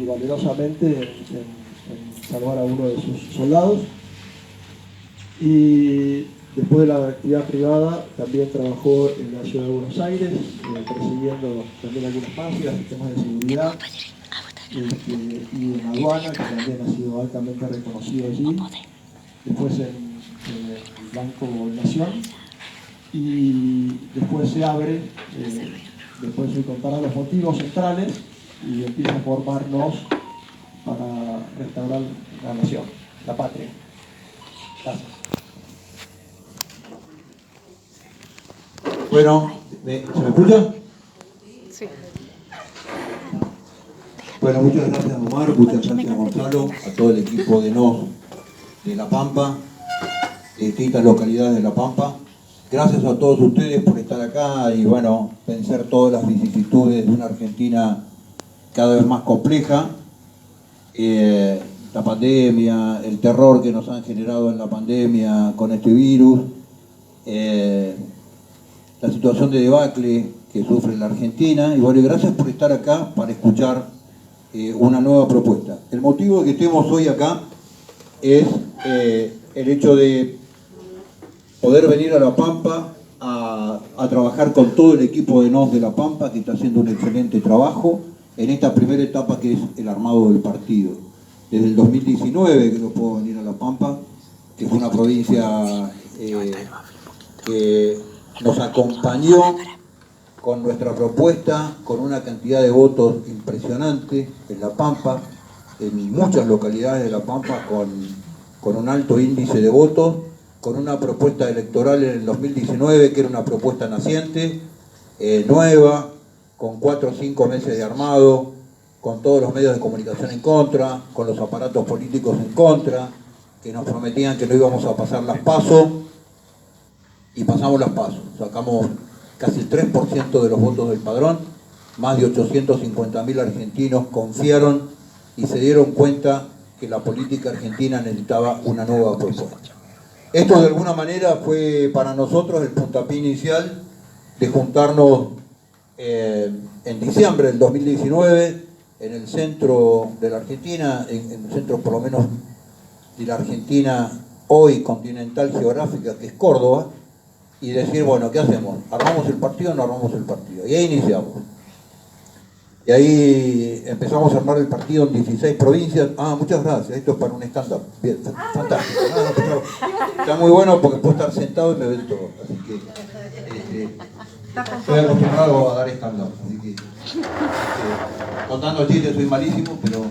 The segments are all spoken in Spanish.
muy valerosamente en salvar a uno de sus soldados. Y después de la actividad privada también trabajó en la ciudad de Buenos Aires, persiguiendo también algunas mafias, temas de seguridad, y en aduana, que también ha sido altamente reconocido allí. Después en el Banco Nación, y después se abre, después de contar los motivos centrales, y empieza a formarnos para restaurar la nación, la patria. Gracias. Bueno, ¿se me escucha? Sí. Bueno, muchas gracias Omar, muchas gracias Gonzalo, a todo el equipo de NOS de La Pampa, de distintas localidades de La Pampa. Gracias a todos ustedes por estar acá y bueno, vencer todas las vicisitudes de una Argentina cada vez más compleja. La pandemia, el terror que nos han generado en la pandemia con este virus, la situación de debacle que sufre la Argentina. Y bueno, gracias por estar acá para escuchar una nueva propuesta. El motivo de que estemos hoy acá es el hecho de poder venir a La Pampa a trabajar con todo el equipo de NOS de La Pampa, que está haciendo un excelente trabajo en esta primera etapa que es el armado del partido. Desde el 2019 que no puedo venir a La Pampa, que fue una provincia que nos acompañó con nuestra propuesta, con una cantidad de votos impresionante en La Pampa, en muchas localidades de La Pampa con un alto índice de votos, con una propuesta electoral en el 2019 que era una propuesta naciente, nueva, con 4 o 5 meses de armado, con todos los medios de comunicación en contra, con los aparatos políticos en contra, que nos prometían que no íbamos a pasar las PASO, y pasamos las PASO. Sacamos casi el 3% de los votos del padrón, más de 850.000 argentinos confiaron y se dieron cuenta que la política argentina necesitaba una nueva propuesta. Esto de alguna manera fue para nosotros el puntapié inicial de juntarnos en diciembre del 2019 en el centro de la Argentina, en el centro por lo menos de la Argentina hoy continental geográfica, que es Córdoba, y decir, bueno, ¿qué hacemos? ¿Armamos el partido o no armamos el partido? Y ahí iniciamos. Y ahí empezamos a armar el partido en 16 provincias. Ah, muchas gracias, esto es para un stand-up. Bien, fantástico. Está muy bueno porque puedo estar sentado y me ven todo. Así que estoy acostumbrado a dar stand-up. Así que contando chistes soy malísimo, pero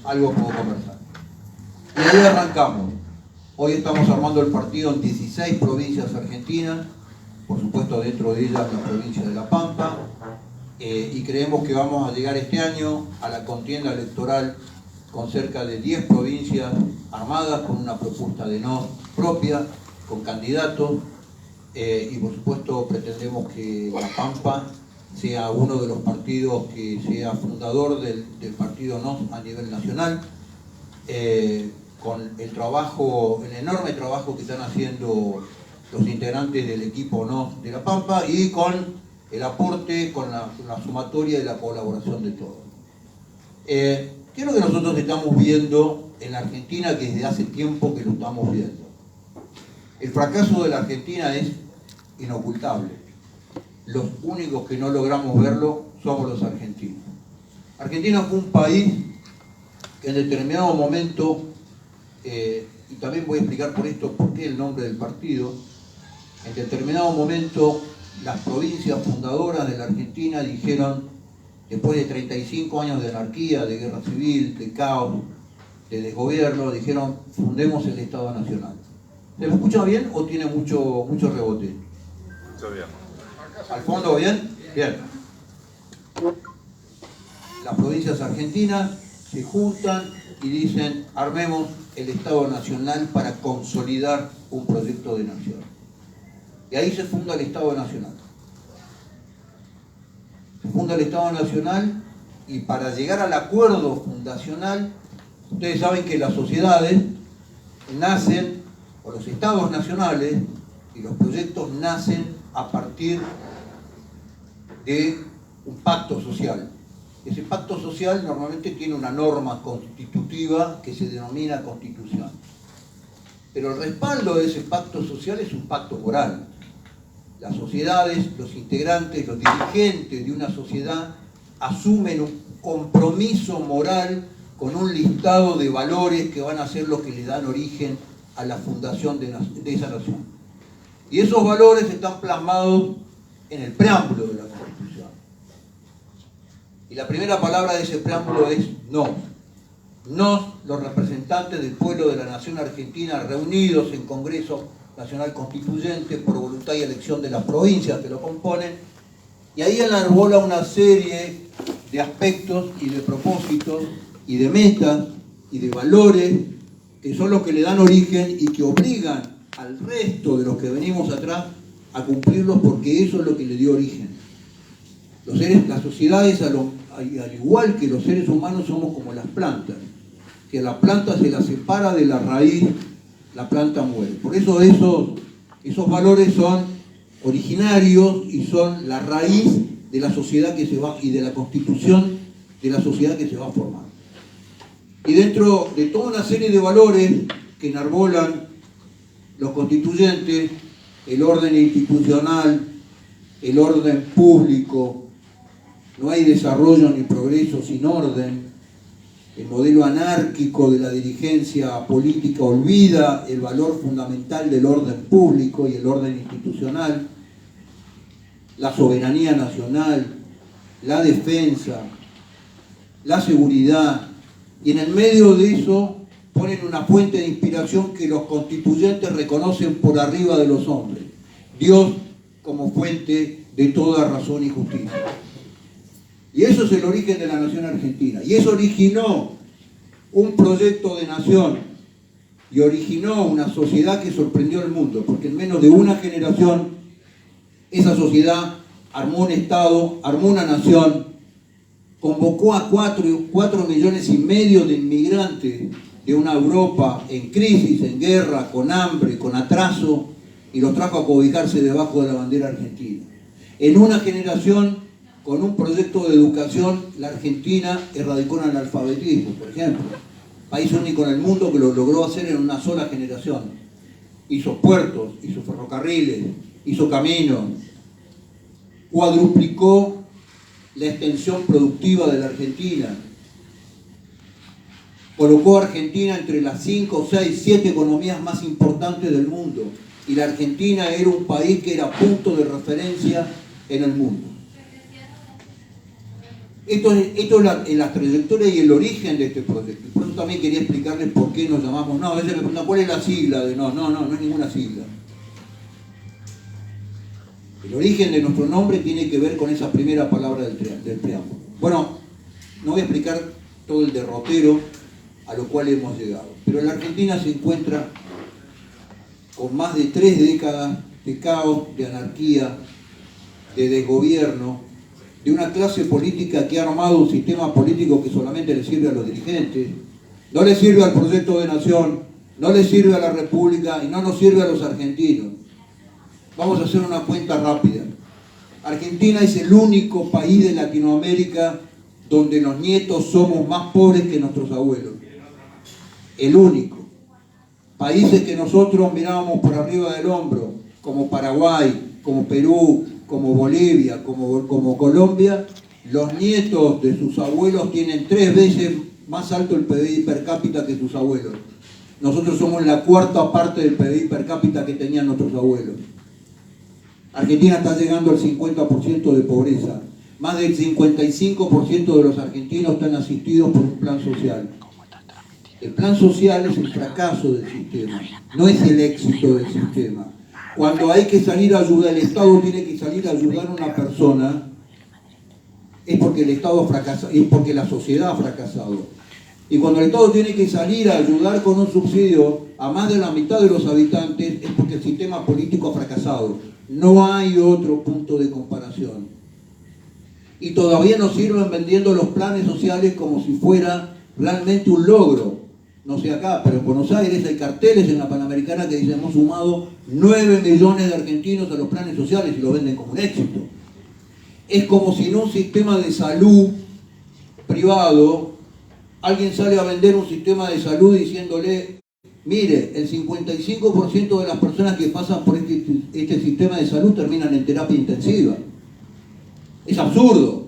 algo puedo conversar. Y ahí arrancamos. Hoy estamos armando el partido en 16 provincias argentinas, por supuesto dentro de ellas la provincia de La Pampa, y creemos que vamos a llegar este año a la contienda electoral con cerca de 10 provincias armadas, con una propuesta de NOS propia, con candidatos, y por supuesto pretendemos que La Pampa sea uno de los partidos que sea fundador del partido NOS a nivel nacional, con el trabajo, el enorme trabajo que están haciendo los integrantes del equipo NOS de La Pampa y con el aporte, con la sumatoria y la colaboración de todos. ¿Qué es lo que nosotros estamos viendo en la Argentina, que desde hace tiempo que lo estamos viendo? El fracaso de la Argentina es inocultable. Los únicos que no logramos verlo somos los argentinos. Argentina fue un país que en determinado momento, y también voy a explicar por esto por qué el nombre del partido, en determinado momento las provincias fundadoras de la Argentina dijeron, después de 35 años de anarquía, de guerra civil, de caos, de desgobierno, dijeron, fundemos el Estado Nacional. ¿Se lo escucha bien o tiene mucho rebote? Escucha bien. ¿Al fondo bien? Bien. Las provincias argentinas se juntan y dicen, armemos el Estado Nacional para consolidar un proyecto de nación. Y ahí se funda el Estado Nacional. Se funda el Estado Nacional y para llegar al acuerdo fundacional, ustedes saben que las sociedades nacen, o los estados nacionales y los proyectos nacen a partir de un pacto social. Ese pacto social normalmente tiene una norma constitutiva que se denomina Constitución. Pero el respaldo de ese pacto social es un pacto moral. Las sociedades, los integrantes, los dirigentes de una sociedad asumen un compromiso moral con un listado de valores que van a ser los que le dan origen a la fundación de esa nación. Y esos valores están plasmados en el preámbulo de la Constitución. Y la primera palabra de ese preámbulo es no. Nos, los representantes del pueblo de la nación argentina, reunidos en Congreso Nacional Constituyente por voluntad y elección de las provincias que lo componen, y ahí enarbola una serie de aspectos y de propósitos y de metas y de valores que son los que le dan origen y que obligan al resto de los que venimos atrás a cumplirlos, porque eso es lo que le dio origen. Las sociedades, al igual que los seres humanos, somos como las plantas. Si a la planta se la separa de la raíz, la planta muere. Por eso esos valores son originarios y son la raíz de la sociedad que se va, y de la constitución de la sociedad que se va a formar. Y dentro de toda una serie de valores que enarbolan los constituyentes, el orden institucional, el orden público, no hay desarrollo ni progreso sin orden, el modelo anárquico de la dirigencia política olvida el valor fundamental del orden público y el orden institucional, la soberanía nacional, la defensa, la seguridad, y en el medio de eso ponen una fuente de inspiración que los constituyentes reconocen por arriba de los hombres: Dios como fuente de toda razón y justicia. Y eso es el origen de la nación argentina. Y eso originó un proyecto de nación y originó una sociedad que sorprendió al mundo, porque en menos de una generación esa sociedad armó un Estado, armó una nación, convocó a 4,5 millones de inmigrantes de una Europa en crisis, en guerra, con hambre, con atraso, y los trajo a cobijarse debajo de la bandera argentina. En una generación, con un proyecto de educación, la Argentina erradicó el analfabetismo, por ejemplo. País único en el mundo que lo logró hacer en una sola generación. Hizo puertos, hizo ferrocarriles, hizo caminos, cuadruplicó la extensión productiva de la Argentina, colocó a Argentina entre las 5, 6, 7 economías más importantes del mundo, y la Argentina era un país que era punto de referencia en el mundo. Esto es la trayectoria y el origen de este proyecto. Por eso también quería explicarles por qué nos llamamos. No, a veces me preguntan cuál es la sigla de no es ninguna sigla. El origen de nuestro nombre tiene que ver con esa primera palabra del preámbulo. Bueno, no voy a explicar todo el derrotero a lo cual hemos llegado, pero la Argentina se encuentra con más de 3 décadas de caos, de anarquía, de desgobierno, de una clase política que ha armado un sistema político que solamente le sirve a los dirigentes, no le sirve al proyecto de nación, no le sirve a la República y no nos sirve a los argentinos. Vamos a hacer una cuenta rápida. Argentina es el único país de Latinoamérica donde los nietos somos más pobres que nuestros abuelos. El único. Países que nosotros mirábamos por arriba del hombro, como Paraguay, como Perú, como Bolivia, como Colombia, los nietos de sus abuelos tienen 3 veces más alto el PBI per cápita que sus abuelos. Nosotros somos la 4ª parte del PBI per cápita que tenían nuestros abuelos. Argentina está llegando al 50% de pobreza. Más del 55% de los argentinos están asistidos por un plan social. El plan social es el fracaso del sistema, no es el éxito del sistema. Cuando hay que salir a ayudar, el Estado tiene que salir a ayudar a una persona, es porque el Estado fracasa, es porque la sociedad ha fracasado. Y cuando el Estado tiene que salir a ayudar con un subsidio a más de la mitad de los habitantes, es porque el sistema político ha fracasado. No hay otro punto de comparación. Y todavía nos sirven vendiendo los planes sociales como si fuera realmente un logro. No sé acá, pero en Buenos Aires hay carteles en la Panamericana que dicen: hemos sumado 9 millones de argentinos a los planes sociales, y lo venden como un éxito. Es como si en un sistema de salud privado, alguien sale a vender un sistema de salud diciéndole, mire, el 55% de las personas que pasan por este sistema de salud terminan en terapia intensiva. Es absurdo.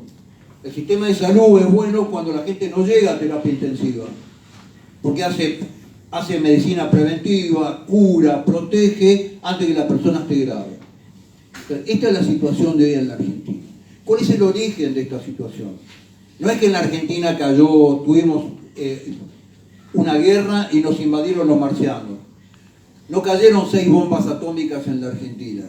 El sistema de salud es bueno cuando la gente no llega a terapia intensiva, porque hace medicina preventiva, cura, protege antes que la persona esté grave. Esta es la situación de hoy en la Argentina. ¿Cuál es el origen de esta situación? No es que en la Argentina tuvimos una guerra y nos invadieron los marcianos. No cayeron 6 bombas atómicas en la Argentina.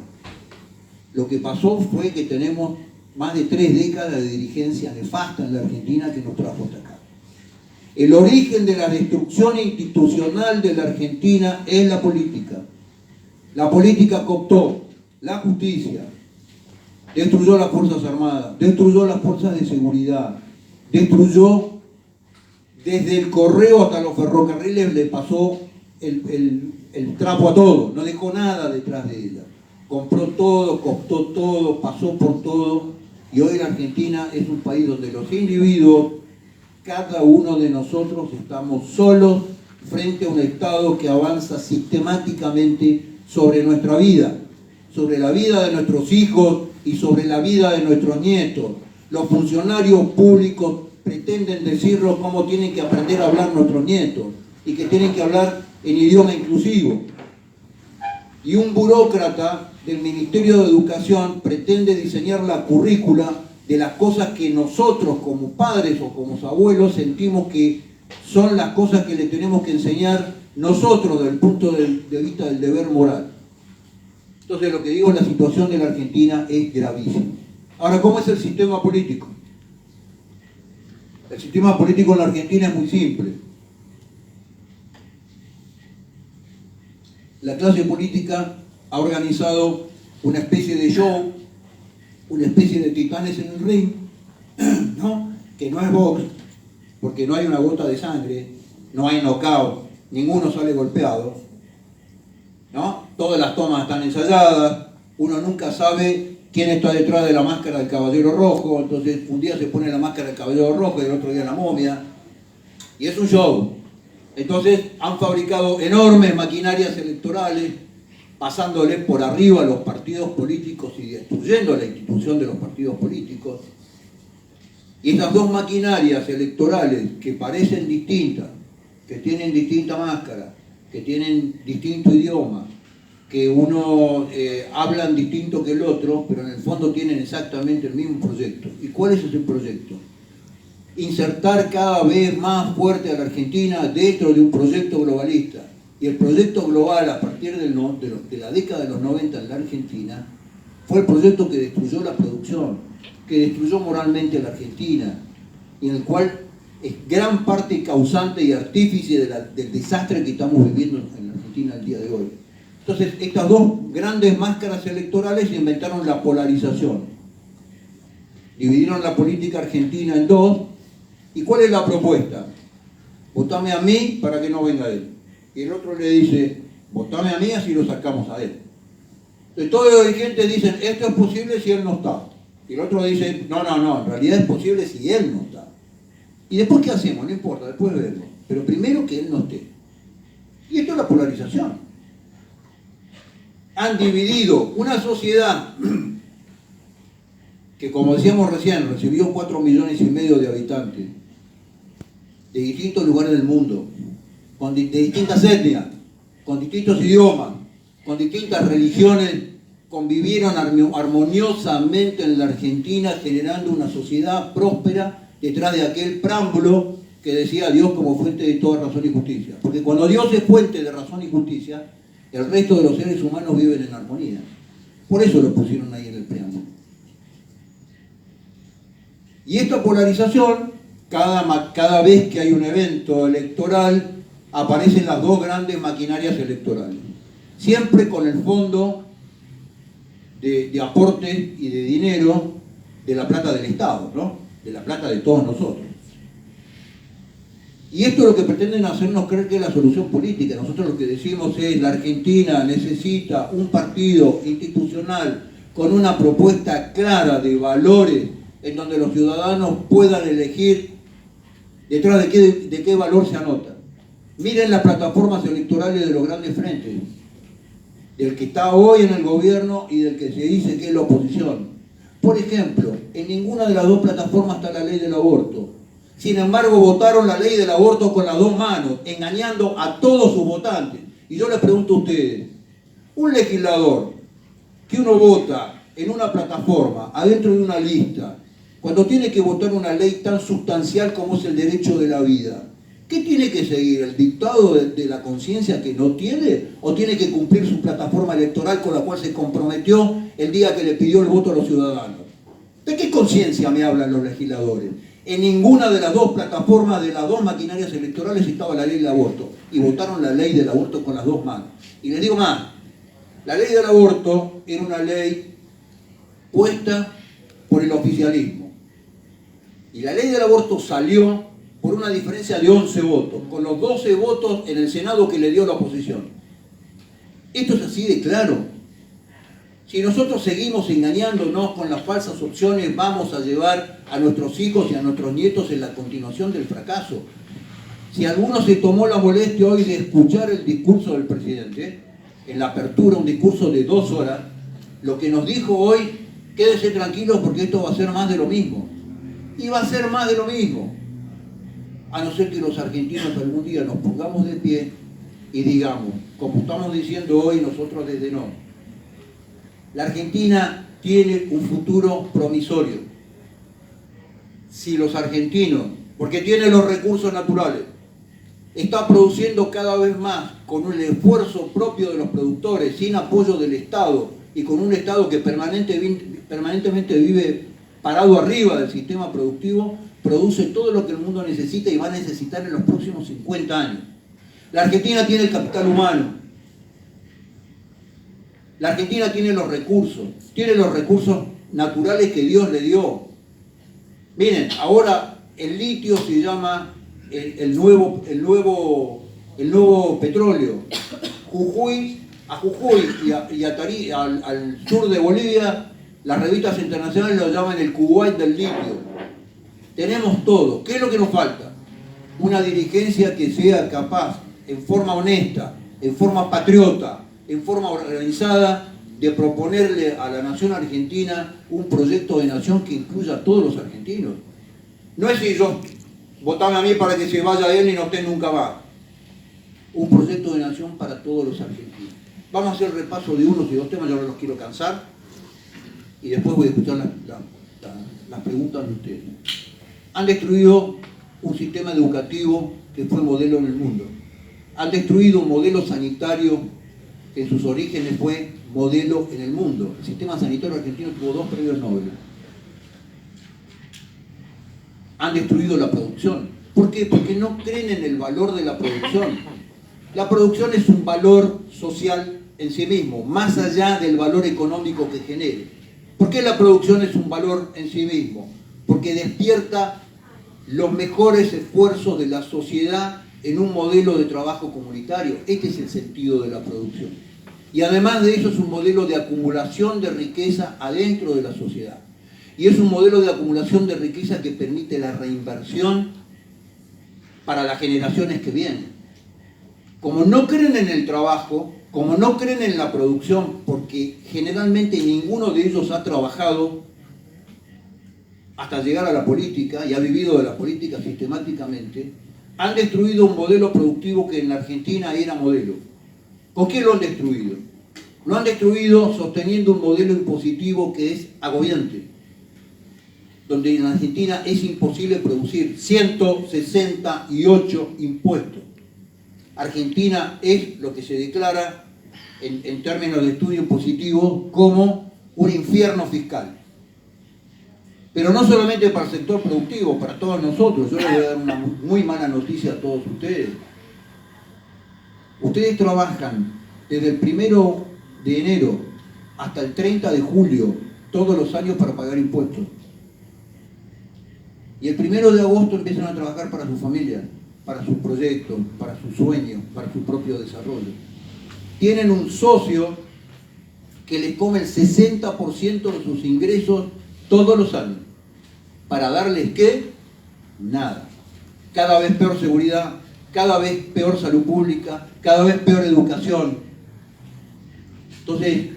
Lo que pasó fue que tenemos más de 3 décadas de dirigencia nefasta en la Argentina que nos trajo hasta acá. El origen de la destrucción institucional de la Argentina es la política. La política cooptó la justicia, destruyó las Fuerzas Armadas, destruyó las fuerzas de seguridad, destruyó desde el correo hasta los ferrocarriles, le pasó el trapo a todo, no dejó nada detrás de ella. Compró todo, cooptó todo, pasó por todo, y hoy la Argentina es un país donde los individuos, cada uno de nosotros, estamos solos frente a un Estado que avanza sistemáticamente sobre nuestra vida, sobre la vida de nuestros hijos y sobre la vida de nuestros nietos. Los funcionarios públicos pretenden decirnos cómo tienen que aprender a hablar nuestros nietos y que tienen que hablar en idioma inclusivo. Y un burócrata del Ministerio de Educación pretende diseñar la currícula de las cosas que nosotros como padres o como abuelos sentimos que son las cosas que le tenemos que enseñar nosotros desde el punto de vista del deber moral. Entonces lo que digo, la situación de la Argentina es gravísima. Ahora, ¿cómo es el sistema político? El sistema político en la Argentina es muy simple. La clase política ha organizado una especie de show, una especie de titanes en el ring, ¿no? Que no es box, porque no hay una gota de sangre, no hay knockout, ninguno sale golpeado, ¿no? Todas las tomas están ensayadas, uno nunca sabe quién está detrás de la máscara del Caballero Rojo, entonces un día se pone la máscara del Caballero Rojo y el otro día la momia, y es un show. Entonces han fabricado enormes maquinarias electorales, pasándole por arriba a los partidos políticos y destruyendo la institución de los partidos políticos. Y estas dos maquinarias electorales que parecen distintas, que tienen distinta máscara, que tienen distinto idioma, que uno hablan distinto que el otro, pero en el fondo tienen exactamente el mismo proyecto. ¿Y cuál es ese proyecto? Insertar cada vez más fuerte a la Argentina dentro de un proyecto globalista. Y el proyecto global a partir de la década de los 90 en la Argentina fue el proyecto que destruyó la producción, que destruyó moralmente a la Argentina, y en el cual es gran parte causante y artífice del desastre que estamos viviendo en la Argentina el día de hoy. Entonces, estas dos grandes máscaras electorales inventaron la polarización. Dividieron la política argentina en dos. ¿Y cuál es la propuesta? Votame a mí para que no venga él. Y el otro le dice, votame a mí así lo sacamos a él. Entonces todos los dirigentes dicen, esto es posible si él no está. Y el otro dice, no, en realidad es posible si él no está. ¿Y después qué hacemos? No importa, después vemos. Pero primero que él no esté. Y esto es la polarización. Han dividido una sociedad que, como decíamos recién, recibió 4,5 millones de habitantes de distintos lugares del mundo, de distintas etnias, con distintos idiomas, con distintas religiones, convivieron armoniosamente en la Argentina, generando una sociedad próspera detrás de aquel preámbulo que decía Dios como fuente de toda razón y justicia. Porque cuando Dios es fuente de razón y justicia, el resto de los seres humanos viven en armonía. Por eso lo pusieron ahí en el preámbulo. Y esta polarización, cada vez que hay un evento electoral, aparecen las dos grandes maquinarias electorales. Siempre con el fondo de aporte y de dinero de la plata del Estado, ¿no? De la plata de todos nosotros. Y esto es lo que pretenden hacernos creer que es la solución política. Nosotros lo que decimos es, la Argentina necesita un partido institucional con una propuesta clara de valores, en donde los ciudadanos puedan elegir ¿Detrás de qué valor se anota? Miren las plataformas electorales de los grandes frentes, del que está hoy en el gobierno y del que se dice que es la oposición. Por ejemplo, en ninguna de las dos plataformas está la ley del aborto. Sin embargo, votaron la ley del aborto con las dos manos, engañando a todos sus votantes. Y yo les pregunto a ustedes, un legislador que uno vota en una plataforma, adentro de una lista, cuando tiene que votar una ley tan sustancial como es el derecho de la vida, ¿qué tiene que seguir? ¿El dictado de la conciencia que no tiene? ¿O tiene que cumplir su plataforma electoral con la cual se comprometió el día que le pidió el voto a los ciudadanos? ¿De qué conciencia me hablan los legisladores? En ninguna de las dos plataformas de las dos maquinarias electorales estaba la ley del aborto. Y votaron la ley del aborto con las dos manos. Y les digo más, la ley del aborto era una ley puesta por el oficialismo. Y la ley del aborto salió por una diferencia de 11 votos, con los 12 votos en el Senado que le dio la oposición. Esto es así de claro. Si nosotros seguimos engañándonos con las falsas opciones, vamos a llevar a nuestros hijos y a nuestros nietos en la continuación del fracaso. Si alguno se tomó la molestia hoy de escuchar el discurso del presidente, en la apertura, un discurso de 2 horas, lo que nos dijo hoy, quédense tranquilos porque esto va a ser más de lo mismo. Y va a ser más de lo mismo. A no ser que los argentinos algún día nos pongamos de pie y digamos, como estamos diciendo hoy nosotros desde No, la Argentina tiene un futuro promisorio. Si los argentinos, porque tiene los recursos naturales, está produciendo cada vez más con un esfuerzo propio de los productores, sin apoyo del Estado y con un Estado que permanentemente vive parado arriba del sistema productivo, produce todo lo que el mundo necesita y va a necesitar en los próximos 50 años. La Argentina tiene el capital humano. La Argentina tiene los recursos naturales que Dios le dio. Miren, ahora el litio se llama el nuevo petróleo. A Jujuy y a Tarí, al sur de Bolivia, las revistas internacionales lo llaman el Kuwait del litio. Tenemos todo. ¿Qué es lo que nos falta? Una dirigencia que sea capaz, en forma honesta, en forma patriota, en forma organizada, de proponerle a la nación argentina un proyecto de nación que incluya a todos los argentinos. No es si yo votame a mí para que se vaya él y no esté nunca más. Un proyecto de nación para todos los argentinos. Vamos a hacer el repaso de unos y dos temas, yo no los quiero cansar, y después voy a escuchar las preguntas de ustedes. Han destruido un sistema educativo que fue modelo en el mundo. Han destruido un modelo sanitario que en sus orígenes fue modelo en el mundo. El sistema sanitario argentino tuvo 2 premios Nobel. Han destruido la producción. ¿Por qué? Porque no creen en el valor de la producción. La producción es un valor social en sí mismo, más allá del valor económico que genere. ¿Por qué la producción es un valor en sí mismo? Porque despierta los mejores esfuerzos de la sociedad en un modelo de trabajo comunitario. Este es el sentido de la producción. Y además de eso es un modelo de acumulación de riqueza adentro de la sociedad. Y es un modelo de acumulación de riqueza que permite la reinversión para las generaciones que vienen. Como no creen en el trabajo, como no creen en la producción, porque generalmente ninguno de ellos ha trabajado hasta llegar a la política y ha vivido de la política sistemáticamente, han destruido un modelo productivo que en la Argentina era modelo. ¿Con qué lo han destruido? Lo han destruido sosteniendo un modelo impositivo que es agobiante, donde en Argentina es imposible producir 168 impuestos. Argentina es lo que se declara en términos de estudio impositivo como un infierno fiscal. Pero no solamente para el sector productivo, para todos nosotros. Yo les voy a dar una muy mala noticia a todos ustedes. Ustedes trabajan desde el 1 de enero hasta el 30 de julio, todos los años, para pagar impuestos. Y el 1 de agosto empiezan a trabajar para su familia, para sus proyectos, para sus sueños, para su propio desarrollo. Tienen un socio que les come el 60% de sus ingresos todos los años. ¿Para darles qué? Nada. cada vez peor seguridad, cada vez peor salud pública, cada vez peor educación. Entonces,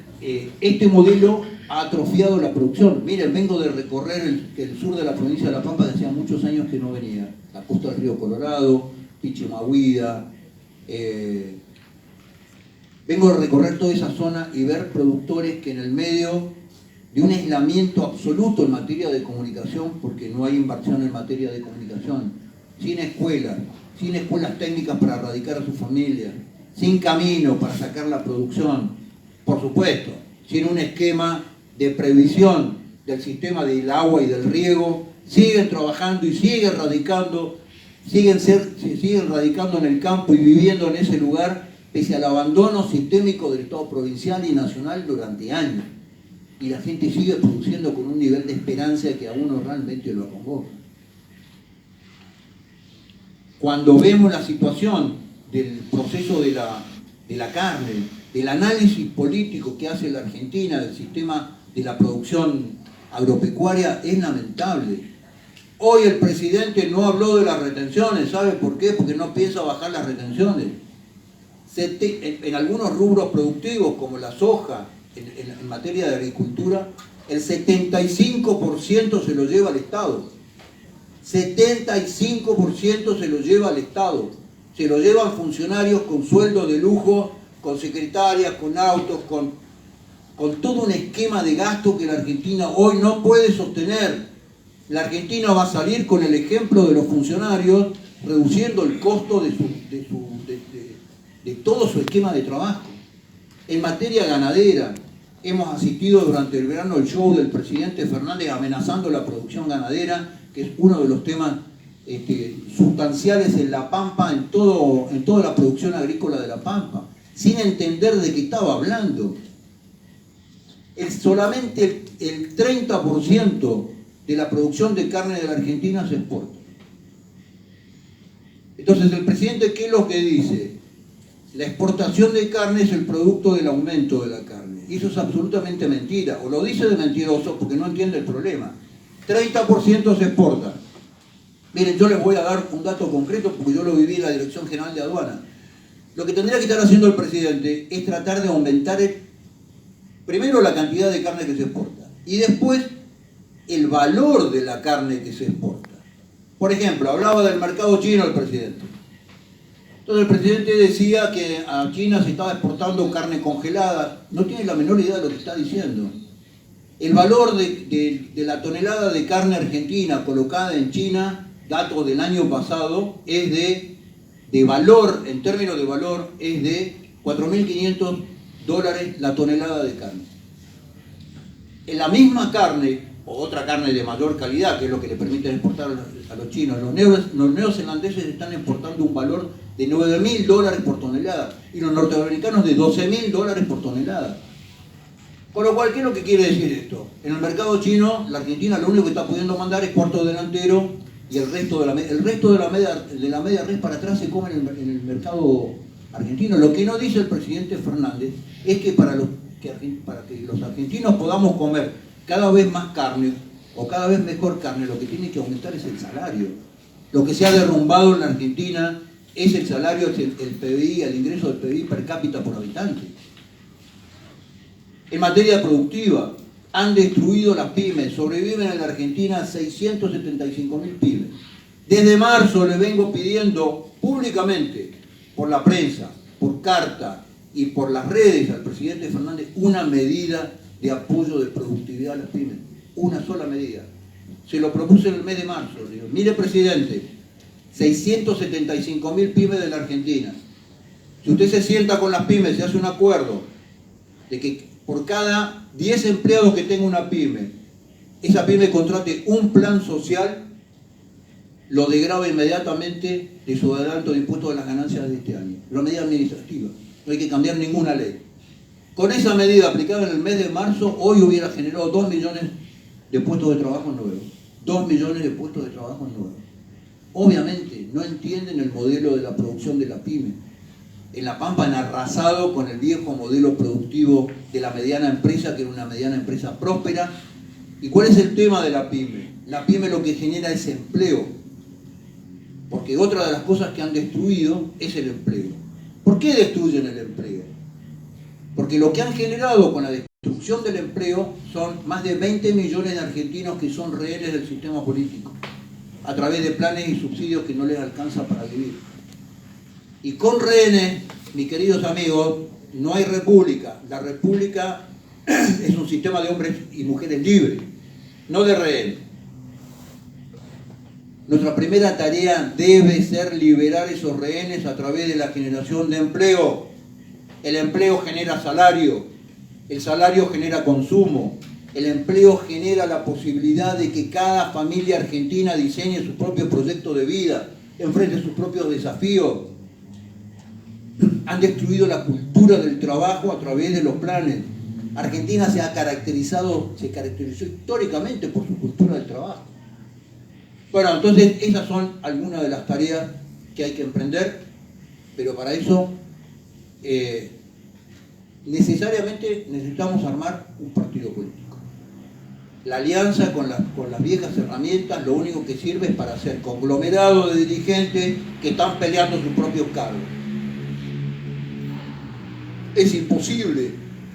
este modelo ha atrofiado la producción. Miren, vengo de recorrer el sur de la provincia de La Pampa, que hacía muchos años que no venía. La costa del río Colorado, Pichimahuida. Vengo de recorrer toda esa zona y ver productores que en el medio de un aislamiento absoluto en materia de comunicación, porque no hay inversión en materia de comunicación, sin escuelas técnicas para erradicar a su familia, sin camino para sacar la producción, por supuesto, sin un esquema de previsión del sistema del agua y del riego, siguen trabajando y siguen radicando en el campo y viviendo en ese lugar, pese al abandono sistémico del Estado provincial y nacional durante años. Y la gente sigue produciendo con un nivel de esperanza que a uno realmente lo acongoja. Cuando vemos la situación del proceso de la carne, del análisis político que hace la Argentina del sistema de la producción agropecuaria, es lamentable. Hoy el presidente no habló de las retenciones, ¿sabe por qué? Porque no piensa bajar las retenciones. En algunos rubros productivos, como la soja, en materia de agricultura, el 75% se lo lleva al Estado. 75% se lo lleva al Estado. Se lo llevan funcionarios con sueldos de lujo, con secretarias, con autos, con todo un esquema de gasto que la Argentina hoy no puede sostener. La Argentina va a salir con el ejemplo de los funcionarios, reduciendo el costo de todo su esquema de trabajo. En materia ganadera, hemos asistido durante el verano al show del presidente Fernández amenazando la producción ganadera, que es uno de los temas sustanciales en La Pampa, en toda la producción agrícola de La Pampa, sin entender de qué estaba hablando. Solamente el 30% de la producción de carne de la Argentina se exporta. Entonces, el presidente, ¿qué es lo que dice? La exportación de carne es el producto del aumento de la carne. Y eso es absolutamente mentira. O lo dice de mentiroso porque no entiende el problema. 30% se exporta. Miren, yo les voy a dar un dato concreto porque yo lo viví en la Dirección General de Aduana. Lo que tendría que estar haciendo el presidente es tratar de aumentar primero la cantidad de carne que se exporta y después el valor de la carne que se exporta. Por ejemplo, hablaba del mercado chino el presidente. Entonces el presidente decía que a China se estaba exportando carne congelada. No tiene la menor idea de lo que está diciendo. El valor de la tonelada de carne argentina colocada en China, dato del año pasado, es de valor, en términos de valor, es de $4.500 la tonelada de carne. En la misma carne, o otra carne de mayor calidad, que es lo que le permite exportar a los chinos, los neozelandeses están exportando un valor de $9.000 por tonelada y los norteamericanos de $12.000 por tonelada. Con lo cual, ¿qué es lo que quiere decir esto? En el mercado chino, la Argentina lo único que está pudiendo mandar es cuarto delantero y el resto de la media res para atrás se come en el mercado argentino. Lo que no dice el presidente Fernández es que para que los argentinos podamos comer cada vez más carne o cada vez mejor carne, lo que tiene que aumentar es el salario. Lo que se ha derrumbado en la Argentina es el salario, es el PBI, el ingreso del PBI per cápita por habitante. En materia productiva, han destruido las pymes, sobreviven en la Argentina 675.000 pymes. Desde marzo le vengo pidiendo públicamente, por la prensa, por carta y por las redes al presidente Fernández, una medida de apoyo de productividad a las pymes. Una sola medida. Se lo propuse en el mes de marzo. Digo, mire presidente, 675.000 pymes de la Argentina. Si usted se sienta con las pymes y hace un acuerdo de que por cada 10 empleados que tenga una pyme, esa pyme contrate un plan social, lo degrava inmediatamente de su adelanto de impuestos de las ganancias de este año. Una medida administrativa. No hay que cambiar ninguna ley. Con esa medida aplicada en el mes de marzo, hoy hubiera generado 2 millones de puestos de trabajo nuevos. 2 millones de puestos de trabajo nuevos. Obviamente no entienden el modelo de la producción de la pyme. En La Pampa han arrasado con el viejo modelo productivo de la mediana empresa, que era una mediana empresa próspera. ¿Y cuál es el tema de la pyme? La pyme lo que genera es empleo. porque otra de las cosas que han destruido es el empleo. ¿Por qué destruyen el empleo? Porque lo que han generado con la destrucción del empleo son más de 20 millones de argentinos que son rehenes del sistema político, a través de planes y subsidios que no les alcanza para vivir. Y con rehenes, mis queridos amigos, no hay república. La república es un sistema de hombres y mujeres libres, no de rehenes. Nuestra primera tarea debe ser liberar esos rehenes a través de la generación de empleo. El empleo genera salario, el salario genera consumo, el empleo genera la posibilidad de que cada familia argentina diseñe su propio proyecto de vida, enfrente sus propios desafíos. Han destruido la cultura del trabajo a través de los planes. Argentina se caracterizó históricamente por su cultura del trabajo. Bueno, entonces esas son algunas de las tareas que hay que emprender, pero para eso necesariamente necesitamos armar un partido político. La alianza con las viejas herramientas lo único que sirve es para hacer conglomerados de dirigentes que están peleando sus propios cargos. Es imposible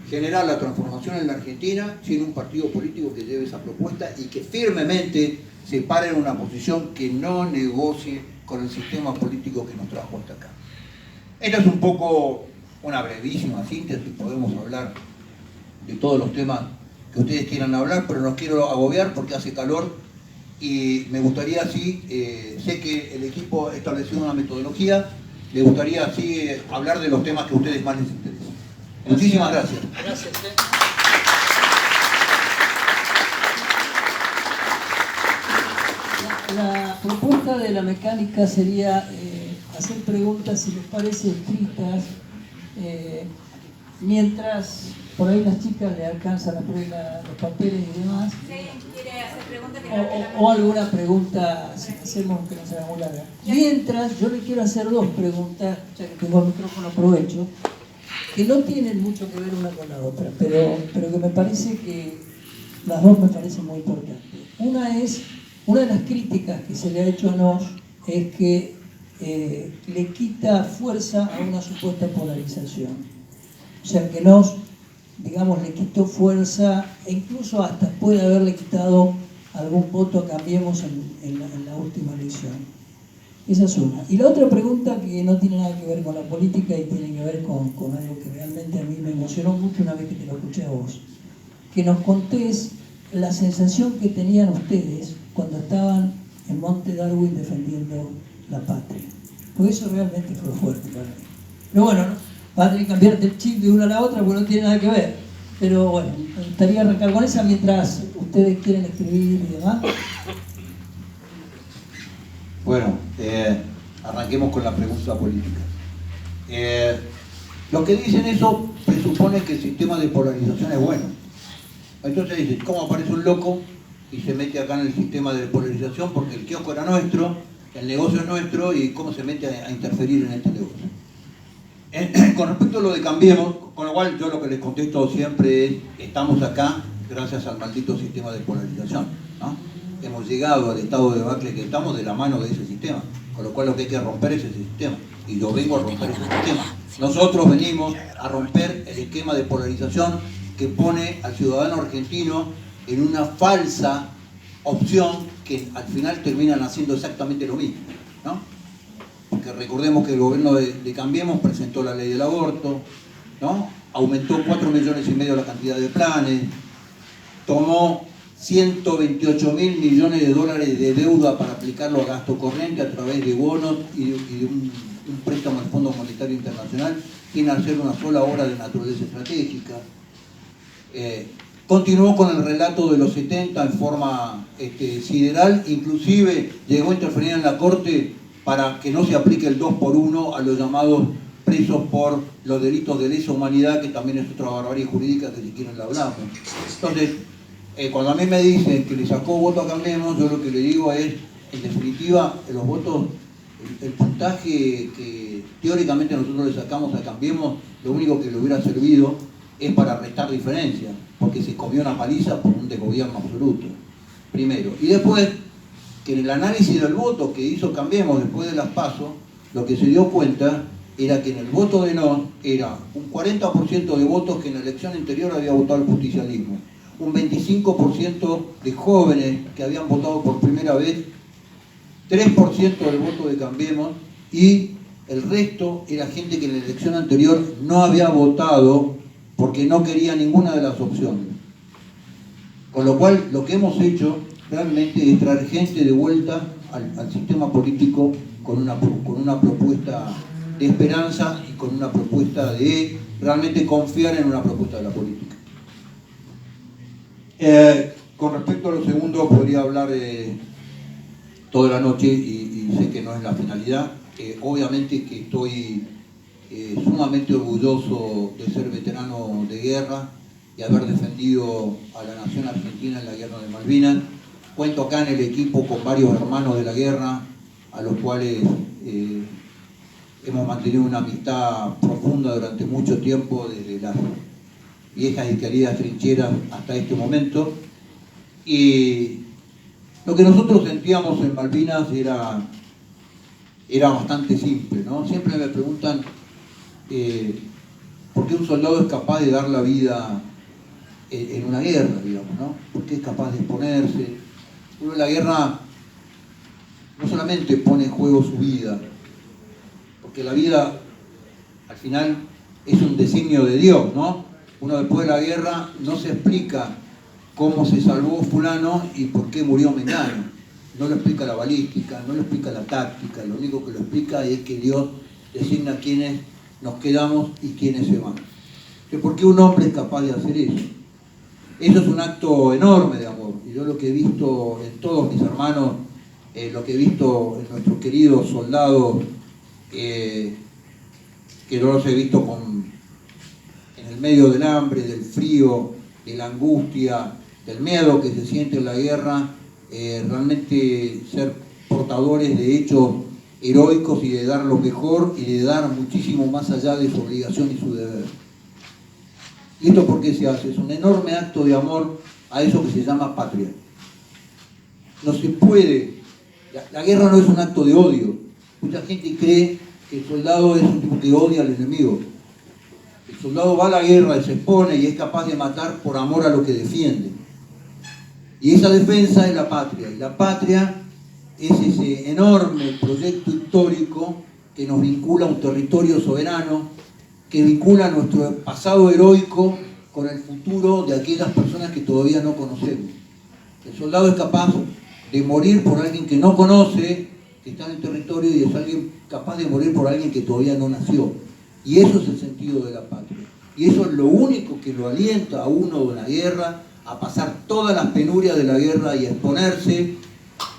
generar la transformación en la Argentina sin un partido político que lleve esa propuesta y que firmemente se pare en una posición que no negocie con el sistema político que nos trajo hasta acá. Esta es un poco una brevísima síntesis, podemos hablar de todos los temas que ustedes quieran hablar, pero no quiero agobiar porque hace calor y me gustaría, sí, sé que el equipo ha establecido una metodología, me gustaría, sí, hablar de los temas que a ustedes más les interesan. Muchísimas gracias. Gracias. La propuesta de la mecánica sería hacer preguntas, si les parece, escritas, mientras por ahí las chicas le alcanzan los papeles y demás. Si alguien quiere hacer preguntas, O alguna pregunta, si hacemos que no sea muy larga. Mientras, yo le quiero hacer dos preguntas, ya que tengo el micrófono, aprovecho, que no tienen mucho que ver una con la otra, pero que me parece que las dos me parecen muy importantes. Una de las críticas que se le ha hecho a Nos es que le quita fuerza a una supuesta polarización. O sea, que Nos, digamos, le quitó fuerza e incluso hasta puede haberle quitado algún voto a Cambiemos en la última elección. Esa es una. Y la otra pregunta, que no tiene nada que ver con la política y tiene que ver con algo que realmente a mí me emocionó mucho una vez que te lo escuché a vos. Que nos contés la sensación que tenían ustedes cuando estaban en Monte Darwin defendiendo la patria. Porque eso realmente fue fuerte para mí. Pero bueno, ¿no? Va a tener que cambiarte el chip de una a la otra porque no tiene nada que ver. Pero bueno, me gustaría arrancar con esa mientras ustedes quieren escribir y demás. Bueno, arranquemos con la pregunta política. Lo que dicen eso presupone que el sistema de polarización es bueno. Entonces dicen, ¿cómo aparece un loco y se mete acá en el sistema de polarización? Porque el kiosco era nuestro, el negocio es nuestro, y cómo se mete a interferir en este negocio. Con respecto a lo de Cambiemos, con lo cual yo lo que les contesto siempre es, estamos acá gracias al maldito sistema de polarización, ¿no? Hemos llegado al estado de debacle que estamos de la mano de ese sistema, con lo cual lo que hay que romper es ese sistema, y yo vengo a romper ese sistema. Nosotros venimos a romper el esquema de polarización que pone al ciudadano argentino en una falsa opción que al final terminan haciendo exactamente lo mismo, ¿no? Porque recordemos que el gobierno de Cambiemos presentó la ley del aborto, ¿no? Aumentó 4,5 millones la cantidad de planes, tomó 128.000 millones de dólares de deuda para aplicarlo a gasto corriente a través de bonos y de un préstamo al Fondo Monetario Internacional, sin hacer una sola obra de naturaleza estratégica. Continuó con el relato de los 70 en forma sideral, inclusive llegó a interferir en la Corte para que no se aplique el 2x1 a los llamados presos por los delitos de lesa humanidad, que también es otra barbarie jurídica que si quieren la hablamos. Entonces, cuando a mí me dicen que le sacó voto a Cambiemos, yo lo que le digo es, en definitiva, los votos, el puntaje que teóricamente nosotros le sacamos a Cambiemos, lo único que le hubiera servido es para restar diferencias, porque se comió una paliza por un desgobierno absoluto, primero. Y después, que en el análisis del voto que hizo Cambiemos después de las PASO, lo que se dio cuenta era que en el voto de no era un 40% de votos que en la elección anterior había votado el justicialismo, un 25% de jóvenes que habían votado por primera vez, 3% del voto de Cambiemos, y el resto era gente que en la elección anterior no había votado porque no quería ninguna de las opciones. Con lo cual, lo que hemos hecho realmente es traer gente de vuelta al sistema político con una propuesta de esperanza y con una propuesta de realmente confiar en una propuesta de la política. Con respecto a lo segundo, podría hablar toda la noche y sé que no es la finalidad. Obviamente que estoy sumamente orgulloso de ser veterano de guerra y haber defendido a la nación argentina en la guerra de Malvinas. Cuento acá en el equipo con varios hermanos de la guerra, a los cuales hemos mantenido una amistad profunda durante mucho tiempo, desde las viejas y queridas trincheras hasta este momento. Y lo que nosotros sentíamos en Malvinas era bastante simple, ¿no? Siempre me preguntan por qué un soldado es capaz de dar la vida en una guerra, digamos, ¿no? ¿Por qué es capaz de exponerse? Uno en la guerra no solamente pone en juego su vida, porque la vida al final es un designio de Dios, ¿no? Uno después de la guerra no se explica cómo se salvó fulano y por qué murió mengano. No lo explica la balística, no lo explica la táctica, lo único que lo explica es que Dios designa quiénes nos quedamos y quiénes se van. ¿Por qué un hombre es capaz de hacer eso? Eso es un acto enorme de amor. Y yo lo que he visto en todos mis hermanos, lo que he visto en nuestros queridos soldados, que yo los he visto en el medio del hambre, del frío, de la angustia, del miedo que se siente en la guerra, realmente ser portadores de hechos heroicos y de dar lo mejor y de dar muchísimo más allá de su obligación y su deber. ¿Y esto por qué se hace? Es un enorme acto de amor a eso que se llama patria. No se puede, la guerra no es un acto de odio. Mucha gente cree que el soldado es un tipo que odia al enemigo. El soldado va a la guerra y se expone y es capaz de matar por amor a lo que defiende. Y esa defensa es la patria. Y la patria es ese enorme proyecto histórico que nos vincula a un territorio soberano, que vincula nuestro pasado heroico con el futuro de aquellas personas que todavía no conocemos. El soldado es capaz de morir por alguien que no conoce, que está en el territorio, y es alguien capaz de morir por alguien que todavía no nació. Y eso es el sentido de la patria. Y eso es lo único que lo alienta a uno de la guerra, a pasar todas las penurias de la guerra y a exponerse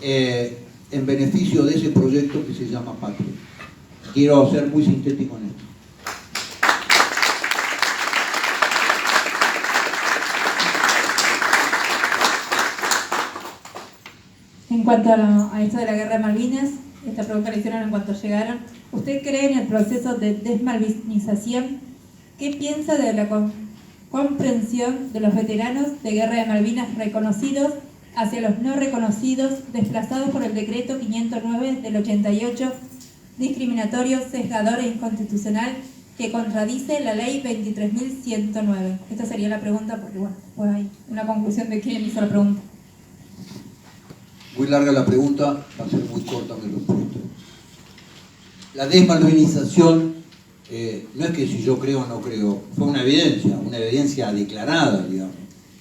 en beneficio de ese proyecto que se llama patria. Quiero ser muy sintético en esto. En cuanto a esto de la guerra de Malvinas, esta pregunta la hicieron en cuanto llegaron. ¿Usted cree en el proceso de desmalvinización? ¿Qué piensa de la comprensión de los veteranos de guerra de Malvinas reconocidos hacia los no reconocidos, desplazados por el decreto 509 del 88, discriminatorio, sesgador e inconstitucional, que contradice la ley 23.109? Esta sería la pregunta, porque bueno, pues hay una conclusión de quién hizo la pregunta. Muy larga la pregunta, va a ser muy corta mi respuesta. La desmalvinización, no es que si yo creo o no creo, fue una evidencia declarada, digamos.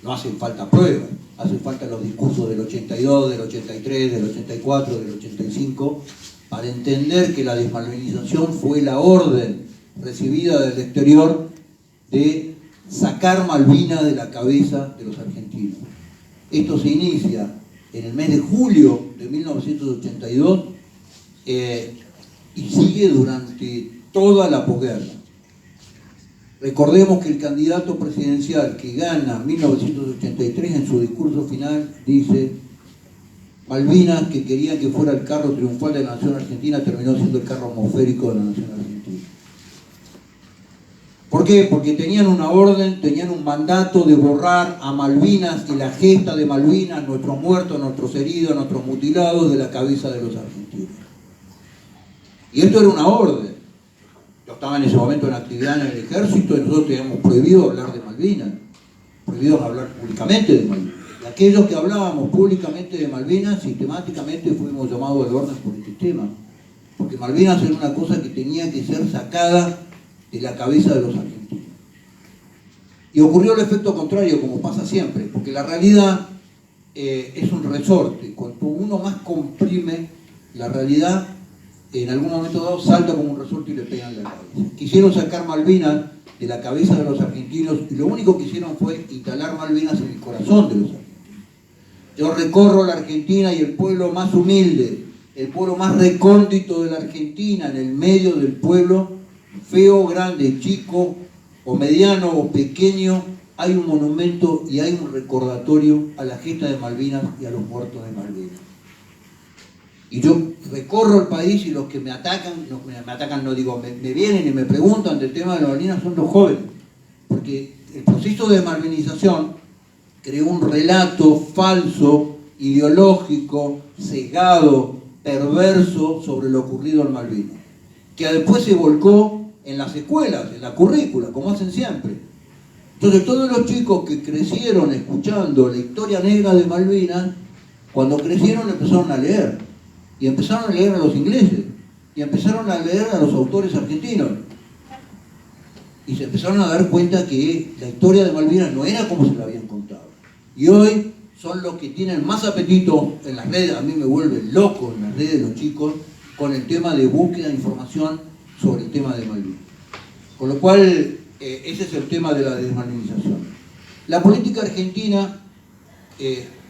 No hacen falta pruebas, hacen falta los discursos del 82, del 83, del 84, del 85, para entender que la desmalvinización fue la orden recibida del exterior de sacar Malvinas de la cabeza de los argentinos. Esto se inicia en el mes de julio de 1982 y sigue durante toda la posguerra. Recordemos que el candidato presidencial que gana 1983 en su discurso final dice: Malvinas, que querían que fuera el carro triunfal de la nación argentina, terminó siendo el carro atmosférico de la nación argentina. ¿Por qué? Porque tenían una orden, tenían un mandato de borrar a Malvinas y la gesta de Malvinas, nuestros muertos, nuestros heridos, nuestros mutilados de la cabeza de los argentinos. Y esto era una orden. Yo estaba en ese momento en actividad en el ejército y nosotros teníamos prohibido hablar de Malvinas, prohibido hablar públicamente de Malvinas. Y aquellos que hablábamos públicamente de Malvinas, sistemáticamente fuimos llamados al orden por el sistema. Porque Malvinas era una cosa que tenía que ser sacada de la cabeza de los argentinos. Y ocurrió el efecto contrario, como pasa siempre, porque la realidad es un resorte. Cuanto uno más comprime la realidad, en algún momento dado salta como un resorte y le pegan la cabeza. Quisieron sacar Malvinas de la cabeza de los argentinos y lo único que hicieron fue instalar Malvinas en el corazón de los argentinos. Yo recorro la Argentina y el pueblo más humilde, el pueblo más recóndito de la Argentina, en el medio del pueblo, feo, grande, chico, o mediano o pequeño, hay un monumento y hay un recordatorio a la gesta de Malvinas y a los muertos de Malvinas. Y yo recorro el país y los que me atacan, me vienen y me preguntan del tema de las Malvinas son los jóvenes, porque el proceso de malvinización creó un relato falso, ideológico, sesgado, perverso sobre lo ocurrido en Malvinas, que después se volcó en las escuelas, en la currícula, como hacen siempre. Entonces todos los chicos que crecieron escuchando la historia negra de Malvinas, cuando crecieron empezaron a leer, y empezaron a leer a los ingleses, y empezaron a leer a los autores argentinos, y se empezaron a dar cuenta que la historia de Malvinas no era como se la habían contado. Y hoy son los que tienen más apetito en las redes, a mí me vuelve loco en las redes los chicos, con el tema de búsqueda de información sobre el tema de Malvinas. Con lo cual, ese es el tema de la desmalvinización. La política argentina,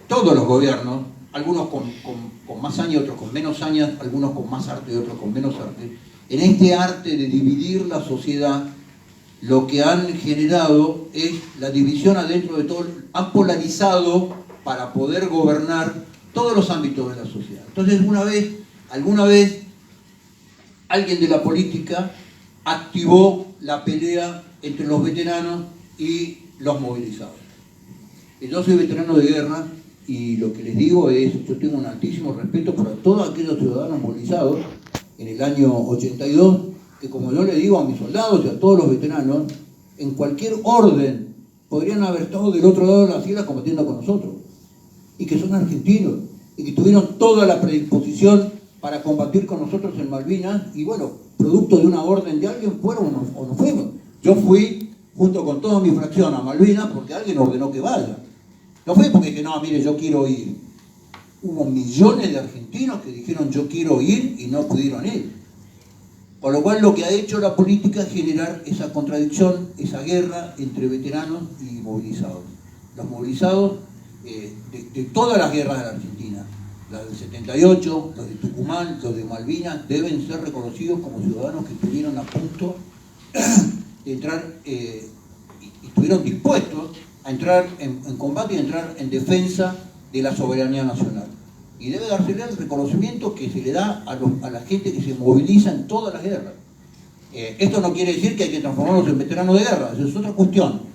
todos los gobiernos, algunos con más años, otros con menos años, algunos con más arte y otros con menos arte, en este arte de dividir la sociedad, lo que han generado es la división adentro de todo, han polarizado para poder gobernar todos los ámbitos de la sociedad. Entonces, alguna vez, alguien de la política activó la pelea entre los veteranos y los movilizados. Yo soy veterano de guerra y lo que les digo es, yo tengo un altísimo respeto para todos aquellos ciudadanos movilizados en el año 82, que como yo le digo a mis soldados y a todos los veteranos, en cualquier orden podrían haber estado del otro lado de la fila combatiendo con nosotros, y que son argentinos, y que tuvieron toda la predisposición para combatir con nosotros en Malvinas, y bueno, producto de una orden de alguien fueron o no fuimos. Yo fui junto con toda mi fracción a Malvinas porque alguien ordenó que vaya. No fue porque dije, no, mire, yo quiero ir. Hubo millones de argentinos que dijeron yo quiero ir y no pudieron ir. Con lo cual lo que ha hecho la política es generar esa contradicción, esa guerra entre veteranos y movilizados. Los movilizados de todas las guerras de la Argentina, las del 78, los de Tucumán, los de Malvinas, deben ser reconocidos como ciudadanos que estuvieron a punto de entrar y estuvieron dispuestos a entrar en combate y a entrar en defensa de la soberanía nacional. Y debe dársele el reconocimiento que se le da a la gente que se moviliza en todas las guerras. Esto no quiere decir que hay que transformarlos en veteranos de guerra, eso es otra cuestión.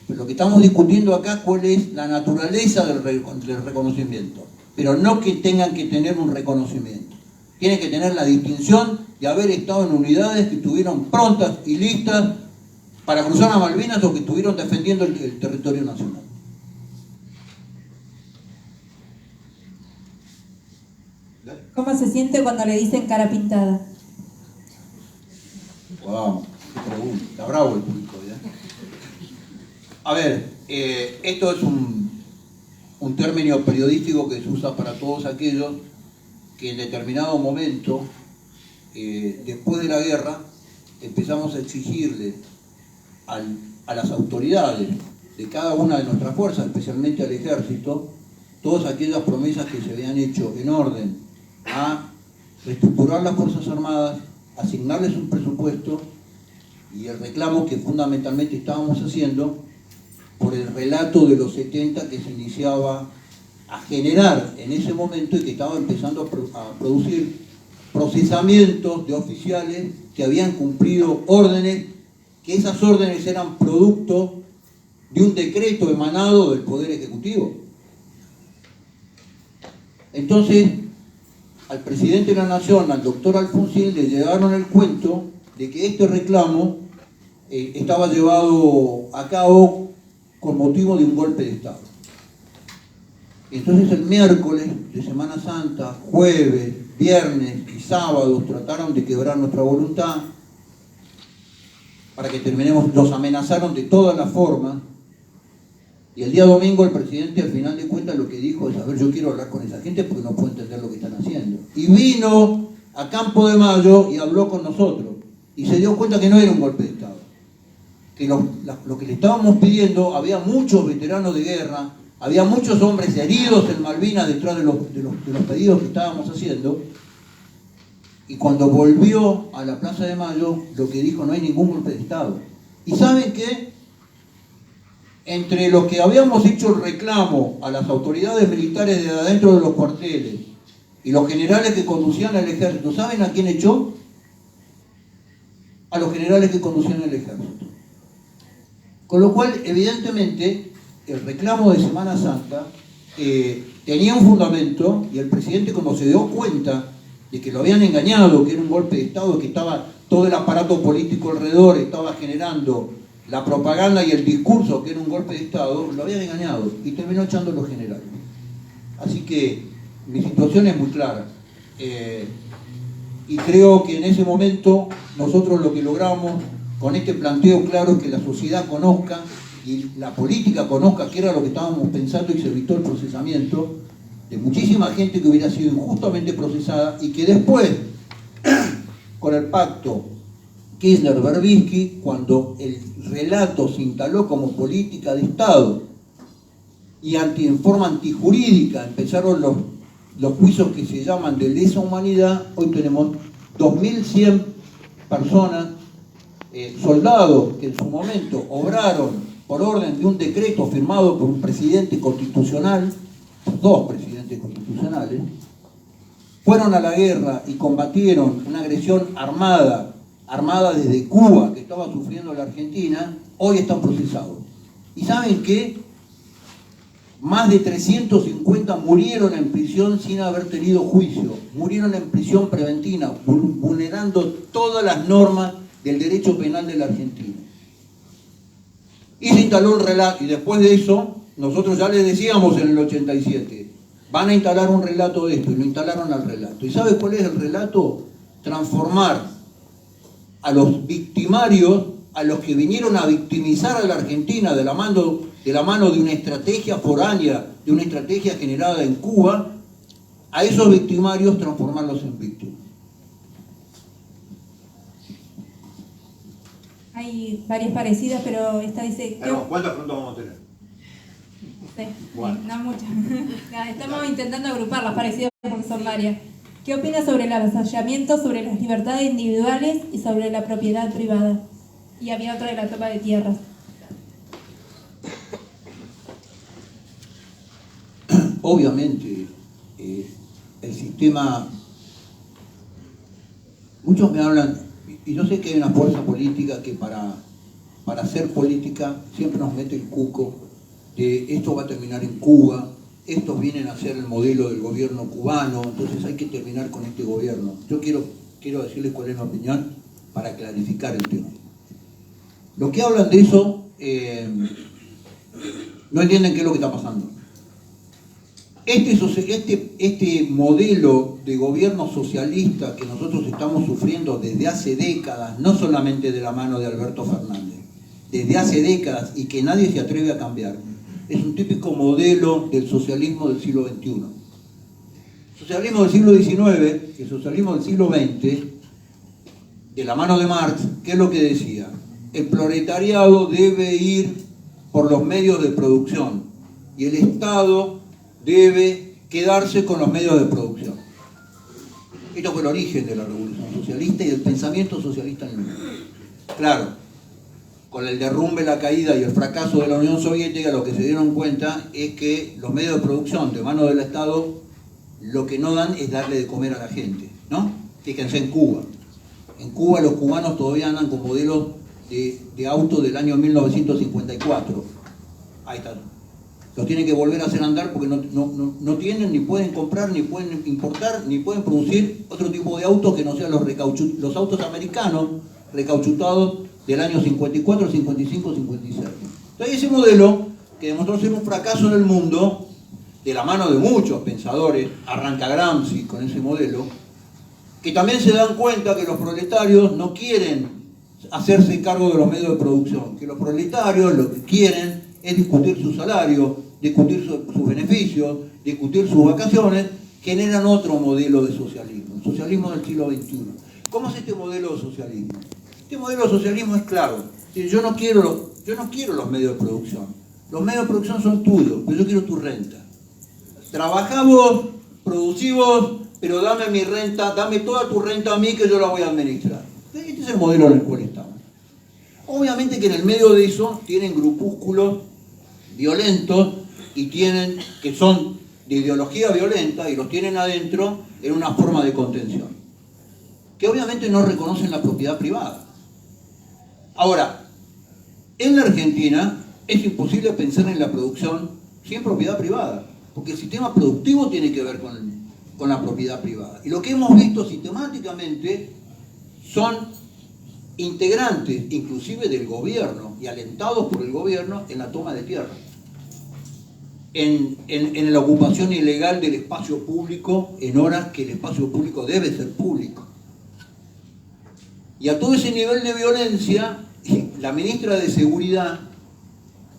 Pero lo que estamos discutiendo acá, cuál es la naturaleza del reconocimiento. Pero no que tengan que tener un reconocimiento. Tienen que tener la distinción de haber estado en unidades que estuvieron prontas y listas para cruzar a Malvinas o que estuvieron defendiendo el territorio nacional. ¿Cómo se siente cuando le dicen cara pintada? Wow, qué pregunta. Está bravo el público, ¿ya? A ver, esto es un término periodístico que se usa para todos aquellos que en determinado momento, después de la guerra, empezamos a exigirle a las autoridades de cada una de nuestras fuerzas, especialmente al ejército, todas aquellas promesas que se habían hecho en orden a reestructurar las Fuerzas Armadas, asignarles un presupuesto y el reclamo que fundamentalmente estábamos haciendo por el relato de los 70 que se iniciaba a generar en ese momento y que estaba empezando a producir procesamientos de oficiales que habían cumplido órdenes que esas órdenes eran producto de un decreto emanado del Poder Ejecutivo. Entonces, al presidente de la Nación, al doctor Alfonsín, le llevaron el cuento de que este reclamo estaba llevado a cabo con motivo de un golpe de Estado. Entonces el miércoles de Semana Santa, jueves, viernes y sábados trataron de quebrar nuestra voluntad para que terminemos, nos amenazaron de todas las formas, y el día domingo el presidente al final de cuentas lo que dijo es: a ver, yo quiero hablar con esa gente porque no puedo entender lo que están haciendo. Y vino a Campo de Mayo y habló con nosotros, y se dio cuenta que no era un golpe de Estado, que lo que le estábamos pidiendo, había muchos veteranos de guerra, había muchos hombres heridos en Malvinas detrás de los pedidos que estábamos haciendo, y cuando volvió a la Plaza de Mayo, lo que dijo: no hay ningún golpe de Estado. ¿Y saben qué? Entre los que habíamos hecho el reclamo a las autoridades militares de adentro de los cuarteles y los generales que conducían el ejército, ¿saben a quién echó? A los generales que conducían el ejército. Con lo cual, evidentemente, el reclamo de Semana Santa tenía un fundamento, y el presidente, como se dio cuenta de que lo habían engañado, que era un golpe de Estado, que estaba todo el aparato político alrededor, estaba generando la propaganda y el discurso que era un golpe de Estado, lo habían engañado y terminó echando a los generales. Así que mi situación es muy clara. Y creo que en ese momento nosotros lo que logramos con este planteo claro es que la sociedad conozca y la política conozca qué era lo que estábamos pensando, y se evitó el procesamiento de muchísima gente que hubiera sido injustamente procesada, y que después, con el pacto Kirchner-Berbisky, cuando el relato se instaló como política de Estado y en forma antijurídica empezaron los juicios que se llaman de lesa humanidad, hoy tenemos 2.100 personas, soldados que en su momento obraron por orden de un decreto firmado por un presidente constitucional, dos presidentes constitucionales, fueron a la guerra y combatieron una agresión armada desde Cuba que estaba sufriendo la Argentina, hoy están procesados. ¿Y saben qué? Más de 350 murieron en prisión sin haber tenido juicio, murieron en prisión preventiva, vulnerando todas las normas del derecho penal de la Argentina. Y se instaló un relato, y después de eso, nosotros ya les decíamos en el 87, van a instalar un relato de esto, y lo instalaron al relato. ¿Y sabe cuál es el relato? Transformar a los victimarios, a los que vinieron a victimizar a la Argentina de la mano de una estrategia foránea, de una estrategia generada en Cuba, a esos victimarios transformarlos en víctimas. Hay varias parecidas, pero esta dice... ¿Cuántas preguntas vamos a tener? Sí, Bueno. no muchas. Estamos intentando agrupar las parecidas porque son varias. ¿Qué opinas sobre el avasallamiento, sobre las libertades individuales y sobre la propiedad privada? Y había otra de la toma de tierras. Obviamente, el sistema... Muchos me hablan, y yo sé que hay una fuerza política que para hacer política siempre nos mete el cuco de esto va a terminar en Cuba, estos vienen a ser el modelo del gobierno cubano, entonces hay que terminar con este gobierno. Yo quiero decirles cuál es mi opinión para clarificar el tema. Los que hablan de eso no entienden qué es lo que está pasando. Este modelo de gobierno socialista que nosotros estamos sufriendo desde hace décadas, no solamente de la mano de Alberto Fernández, desde hace décadas, y que nadie se atreve a cambiar, es un típico modelo del socialismo del siglo XXI. El socialismo del siglo XIX, el socialismo del siglo XX, de la mano de Marx, ¿qué es lo que decía? El proletariado debe ir por los medios de producción y el Estado debe quedarse con los medios de producción. Esto fue el origen de la revolución socialista y del pensamiento socialista en el mundo. Claro, con el derrumbe, la caída y el fracaso de la Unión Soviética, lo que se dieron cuenta es que los medios de producción de mano del Estado lo que no dan es darle de comer a la gente, ¿no? Fíjense en Cuba. En Cuba los cubanos todavía andan con modelos de autos del año 1954. Ahí está. Los tienen que volver a hacer andar porque no tienen, ni pueden comprar, ni pueden importar, ni pueden producir otro tipo de autos que no sean los autos americanos recauchutados del año 54, 55, 56. Entonces ese modelo, que demostró ser un fracaso en el mundo, de la mano de muchos pensadores, arranca Gramsci con ese modelo, que también se dan cuenta que los proletarios no quieren hacerse cargo de los medios de producción, que los proletarios lo que quieren es discutir su salario, discutir sus beneficios, discutir sus vacaciones, generan otro modelo de socialismo, el socialismo del siglo XXI. ¿Cómo es este modelo de socialismo? Este modelo de socialismo es claro. Yo no quiero los medios de producción. Los medios de producción son tuyos, pero yo quiero tu renta. Trabajá vos, producís vos, pero dame mi renta, dame toda tu renta a mí que yo la voy a administrar. Este es el modelo en el cual estamos. Obviamente que en el medio de eso tienen grupúsculos violentos y que son de ideología violenta y los tienen adentro en una forma de contención, que obviamente no reconocen la propiedad privada. Ahora, en la Argentina es imposible pensar en la producción sin propiedad privada, porque el sistema productivo tiene que ver con la propiedad privada. Y lo que hemos visto sistemáticamente son integrantes, inclusive del gobierno, y alentados por el gobierno en la toma de tierra, en la ocupación ilegal del espacio público en horas que el espacio público debe ser público. Y a todo ese nivel de violencia, la ministra de Seguridad,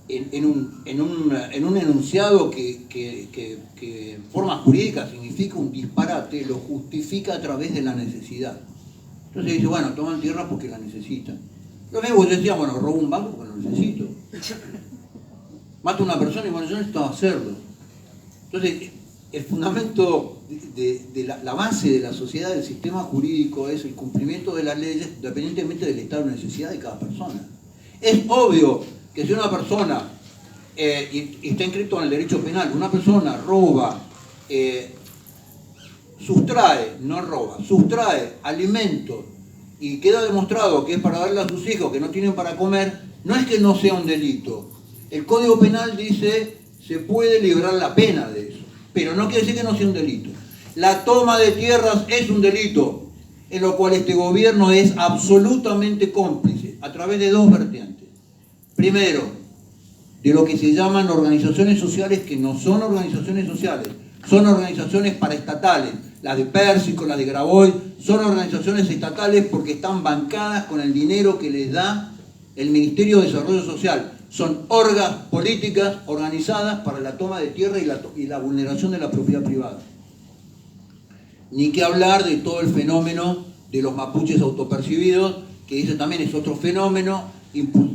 en un enunciado que en forma jurídica significa un disparate, lo justifica a través de la necesidad. Entonces dice, bueno, toman tierra porque la necesitan. Lo mismo que decía, bueno, robo un banco porque lo necesito. Mato a una persona y bueno, yo necesito hacerlo. Entonces, el fundamento de la base de la sociedad, del sistema jurídico, es el cumplimiento de las leyes independientemente del estado de necesidad de cada persona. Es obvio que si una persona, y está inscrito en el derecho penal, una persona roba, sustrae alimentos y queda demostrado que es para darle a sus hijos que no tienen para comer, no es que no sea un delito. El Código Penal dice se puede librar la pena de eso, pero no quiere decir que no sea un delito. La toma de tierras es un delito, en lo cual este gobierno es absolutamente cómplice, a través de dos vertientes. Primero, de lo que se llaman organizaciones sociales que no son organizaciones sociales, son organizaciones paraestatales. Las de Pérsico, las de Grabois, son organizaciones estatales porque están bancadas con el dinero que les da el Ministerio de Desarrollo Social. Son orgas políticas organizadas para la toma de tierra y la vulneración de la propiedad privada. Ni que hablar de todo el fenómeno de los mapuches autopercibidos, que dice también es otro fenómeno,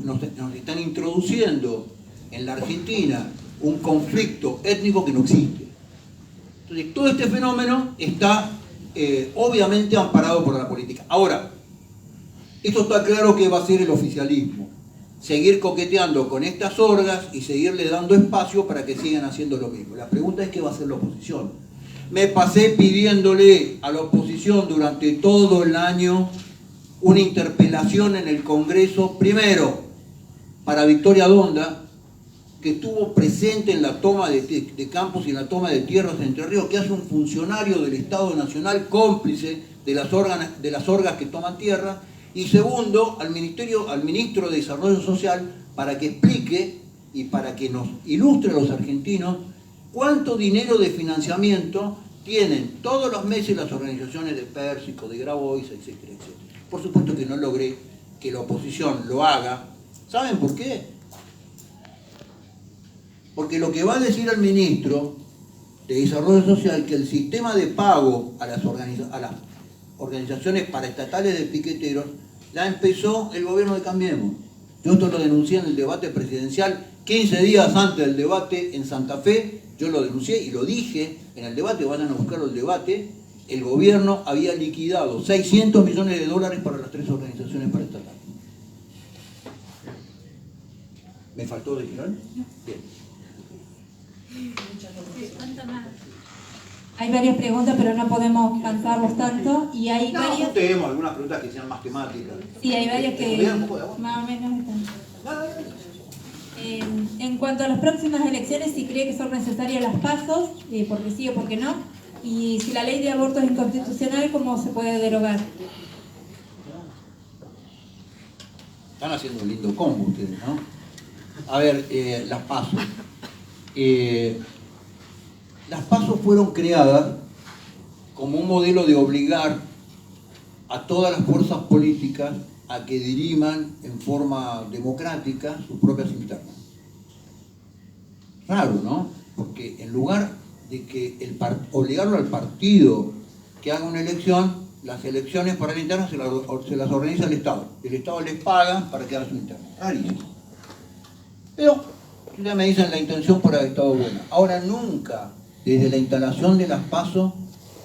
nos están introduciendo en la Argentina un conflicto étnico que no existe. Entonces, todo este fenómeno está obviamente amparado por la política. Ahora, esto está claro que va a ser el oficialismo. Seguir coqueteando con estas orgas y seguirle dando espacio para que sigan haciendo lo mismo. La pregunta es qué va a hacer la oposición. Me pasé pidiéndole a la oposición durante todo el año una interpelación en el Congreso, primero para Victoria Donda, que estuvo presente en la toma de campos y en la toma de tierras en Entre Ríos, que hace un funcionario del Estado Nacional cómplice de las orgas que toman tierra, y segundo, al ministro de Desarrollo Social, para que explique y para que nos ilustre a los argentinos cuánto dinero de financiamiento tienen todos los meses las organizaciones de Pérsico, de Grabois, etcétera, etcétera. Por supuesto que no logré que la oposición lo haga. ¿Saben por qué? Porque lo que va a decir el ministro de Desarrollo Social, que el sistema de pago a las organizaciones paraestatales de piqueteros la empezó el gobierno de Cambiemos. Yo esto lo denuncié en el debate presidencial 15 días antes del debate en Santa Fe. Yo lo denuncié y lo dije en el debate, vayan a buscar el debate. El gobierno había liquidado 600 millones de dólares para las 3 organizaciones paraestatales. ¿Me faltó decir algo? Bien. Hay varias preguntas, pero no podemos cansarlos tanto. Y hay varias... tenemos algunas preguntas que sean más temáticas. Sí, hay varias que ¿Te un poco de agua? más o menos están. En cuanto a las próximas elecciones, si cree que son necesarias las PASO, porque sí o porque no, y si la ley de aborto es inconstitucional, ¿cómo se puede derogar? Están haciendo un lindo combo ustedes, ¿no? A ver, las PASO. Las PASO fueron creadas como un modelo de obligar a todas las fuerzas políticas a que diriman en forma democrática sus propias internas. Raro, ¿no? Porque en lugar de que obligarlo al partido que haga una elección, las elecciones para la interna se las organiza el Estado. El Estado les paga para que hagan su interna. Rarísimo. Pero ya me dicen la intención por haber estado buena. Ahora nunca, desde la instalación de las PASO,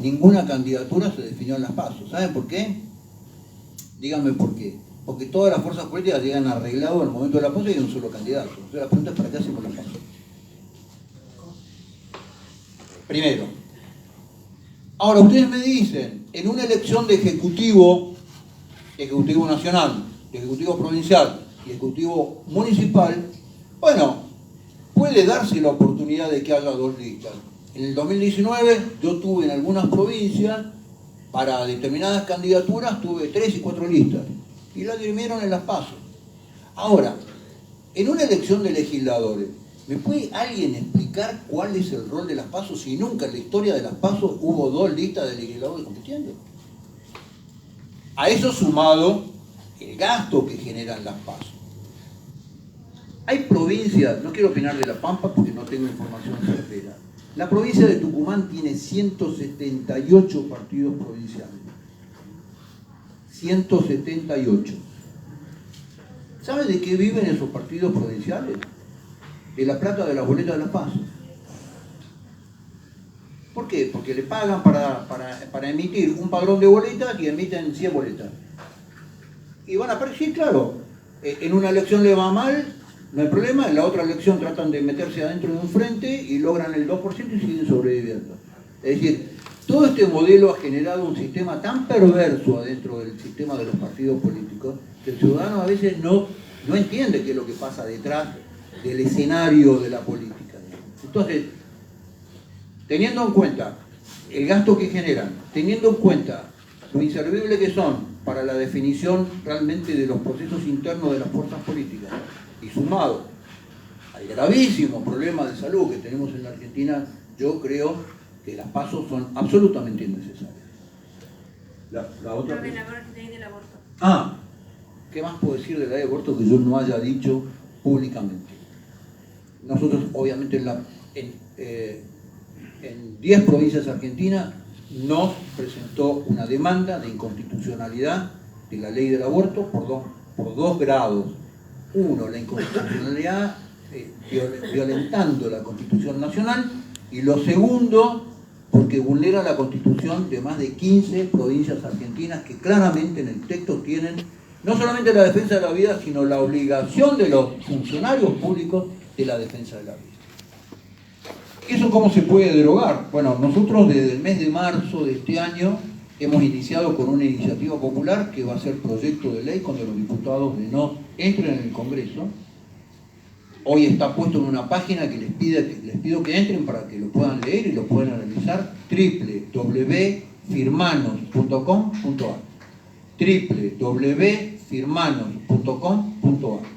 ninguna candidatura se definió en las PASO. ¿Saben por qué? Díganme por qué. Porque todas las fuerzas políticas llegan arreglados al momento de la PASO y hay un solo candidato. Entonces la pregunta es ¿para qué hacemos las PASO? Primero. Ahora ustedes me dicen, en una elección de ejecutivo nacional, de ejecutivo provincial y ejecutivo municipal, bueno, puede darse la oportunidad de que haya dos listas. En el 2019 yo tuve en algunas provincias, para determinadas candidaturas, tuve 3 y 4 listas. Y las dirimieron en las PASO. Ahora, en una elección de legisladores, ¿me puede alguien explicar cuál es el rol de las PASO si nunca en la historia de las PASO hubo 2 listas de legisladores compitiendo? A eso sumado el gasto que generan las PASO. Hay provincias, no quiero opinar de La Pampa porque no tengo información certera. La provincia de Tucumán tiene 178 partidos provinciales. 178. ¿Saben de qué viven esos partidos provinciales? De la plata de las boletas de las PASO. ¿Por qué? Porque le pagan para emitir un padrón de boletas y emiten 100 boletas. Y van a sí, claro, en una elección le va mal, no hay problema, en la otra elección tratan de meterse adentro de un frente y logran el 2% y siguen sobreviviendo. Es decir, todo este modelo ha generado un sistema tan perverso adentro del sistema de los partidos políticos que el ciudadano a veces no entiende qué es lo que pasa detrás del escenario de la política. Entonces, teniendo en cuenta el gasto que generan, teniendo en cuenta lo inservible que son para la definición realmente de los procesos internos de las fuerzas políticas, y sumado al gravísimo problema de salud que tenemos en la Argentina, yo creo que las PASO son absolutamente innecesarias. La otra Lo de la ley del aborto. ¿Qué más puedo decir de la ley de aborto que yo no haya dicho públicamente? Nosotros, obviamente, en 10 provincias argentinas nos presentó una demanda de inconstitucionalidad de la ley del aborto por dos grados. Uno, la inconstitucionalidad violentando la Constitución Nacional, y lo segundo, porque vulnera la Constitución de más de 15 provincias argentinas que claramente en el texto tienen no solamente la defensa de la vida, sino la obligación de los funcionarios públicos de la defensa de la vida. ¿Eso cómo se puede derogar? Bueno, nosotros desde el mes de marzo de este año hemos iniciado con una iniciativa popular que va a ser proyecto de ley cuando los diputados de No entren en el Congreso. Hoy está puesto en una página que les pido que entren para que lo puedan leer y lo puedan analizar, www.firmanos.com.ar www.firmanos.com.ar.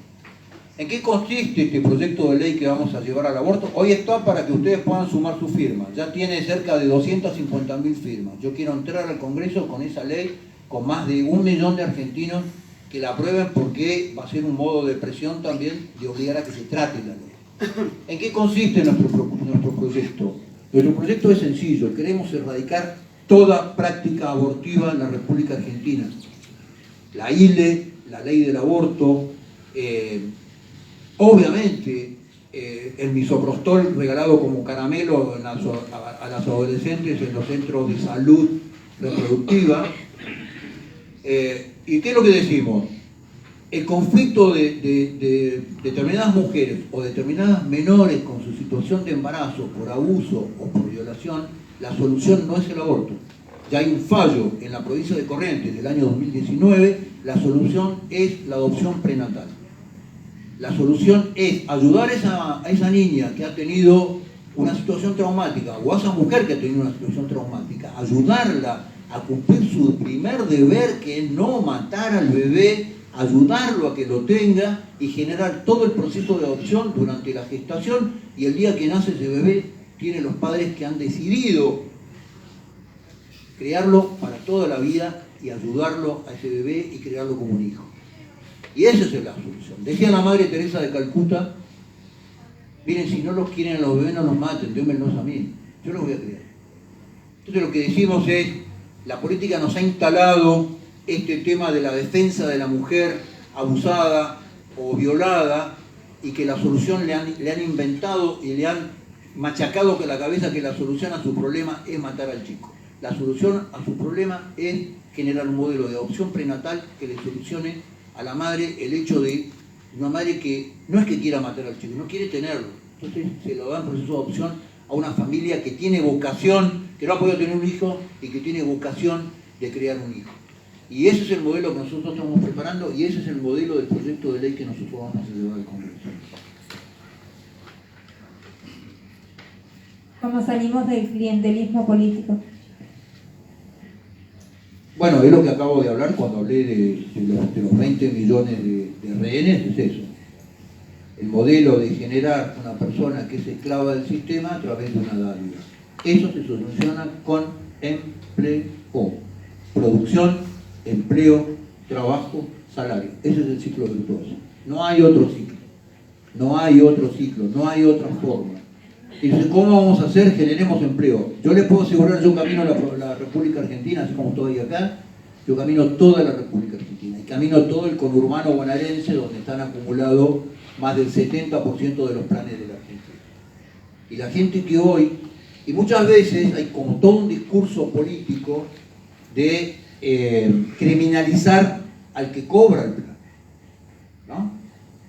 ¿En qué consiste este proyecto de ley que vamos a llevar al aborto? Hoy está para que ustedes puedan sumar sus firmas. Ya tiene cerca de 250.000 firmas. Yo quiero entrar al Congreso con esa ley, con más de 1 millón de argentinos que la aprueben, porque va a ser un modo de presión también de obligar a que se trate la ley. ¿En qué consiste nuestro proyecto? Nuestro proyecto es sencillo. Queremos erradicar toda práctica abortiva en la República Argentina. La ILE, la ley del aborto, obviamente el misoprostol regalado como caramelo a las adolescentes en los centros de salud reproductiva. ¿Y qué es lo que decimos? El conflicto de determinadas mujeres o determinadas menores con su situación de embarazo por abuso o por violación la solución no es el aborto. Ya hay un fallo en la provincia de Corrientes del año 2019, la solución es la adopción prenatal. La solución es ayudar a esa niña que ha tenido una situación traumática, o a esa mujer que ha tenido una situación traumática, ayudarla a cumplir su primer deber, que es no matar al bebé, ayudarlo a que lo tenga y generar todo el proceso de adopción durante la gestación, y el día que nace ese bebé tiene los padres que han decidido criarlo para toda la vida y ayudarlo a ese bebé y criarlo como un hijo. Y esa es la solución. Decía la Madre Teresa de Calcuta: miren, si no los quieren a los bebés, no los maten, démenlos a mí, yo los voy a criar. Entonces lo que decimos es, la política nos ha instalado este tema de la defensa de la mujer abusada o violada, y que la solución le han inventado y le han machacado con la cabeza que la solución a su problema es matar al chico. La solución a su problema es generar un modelo de adopción prenatal que le solucione a la madre el hecho de una madre que no es que quiera matar al chico, no quiere tenerlo. Entonces se lo da en proceso de adopción a una familia que tiene vocación, que no ha podido tener un hijo y que tiene vocación de crear un hijo. Y ese es el modelo que nosotros estamos preparando, y ese es el modelo del proyecto de ley que nosotros vamos a llevar al Congreso. ¿Cómo salimos del clientelismo político? Bueno, es lo que acabo de hablar cuando hablé de los 20 millones de rehenes, es eso. El modelo de generar una persona que es esclava del sistema a través de una dádiva. Eso se soluciona con empleo. Producción, empleo, trabajo, salario. Ese es el ciclo virtuoso. No hay otro ciclo. No hay otro ciclo, no hay otra forma. Y dice, ¿cómo vamos a hacer? Generemos empleo. Yo les puedo asegurar, yo camino a la República Argentina, así como estoy acá, yo camino toda la República Argentina, y camino todo el conurbano bonaerense, donde están acumulados más del 70% de los planes de la Argentina. Y la gente que hoy, y muchas veces hay como todo un discurso político de criminalizar al que cobra el plan, ¿no?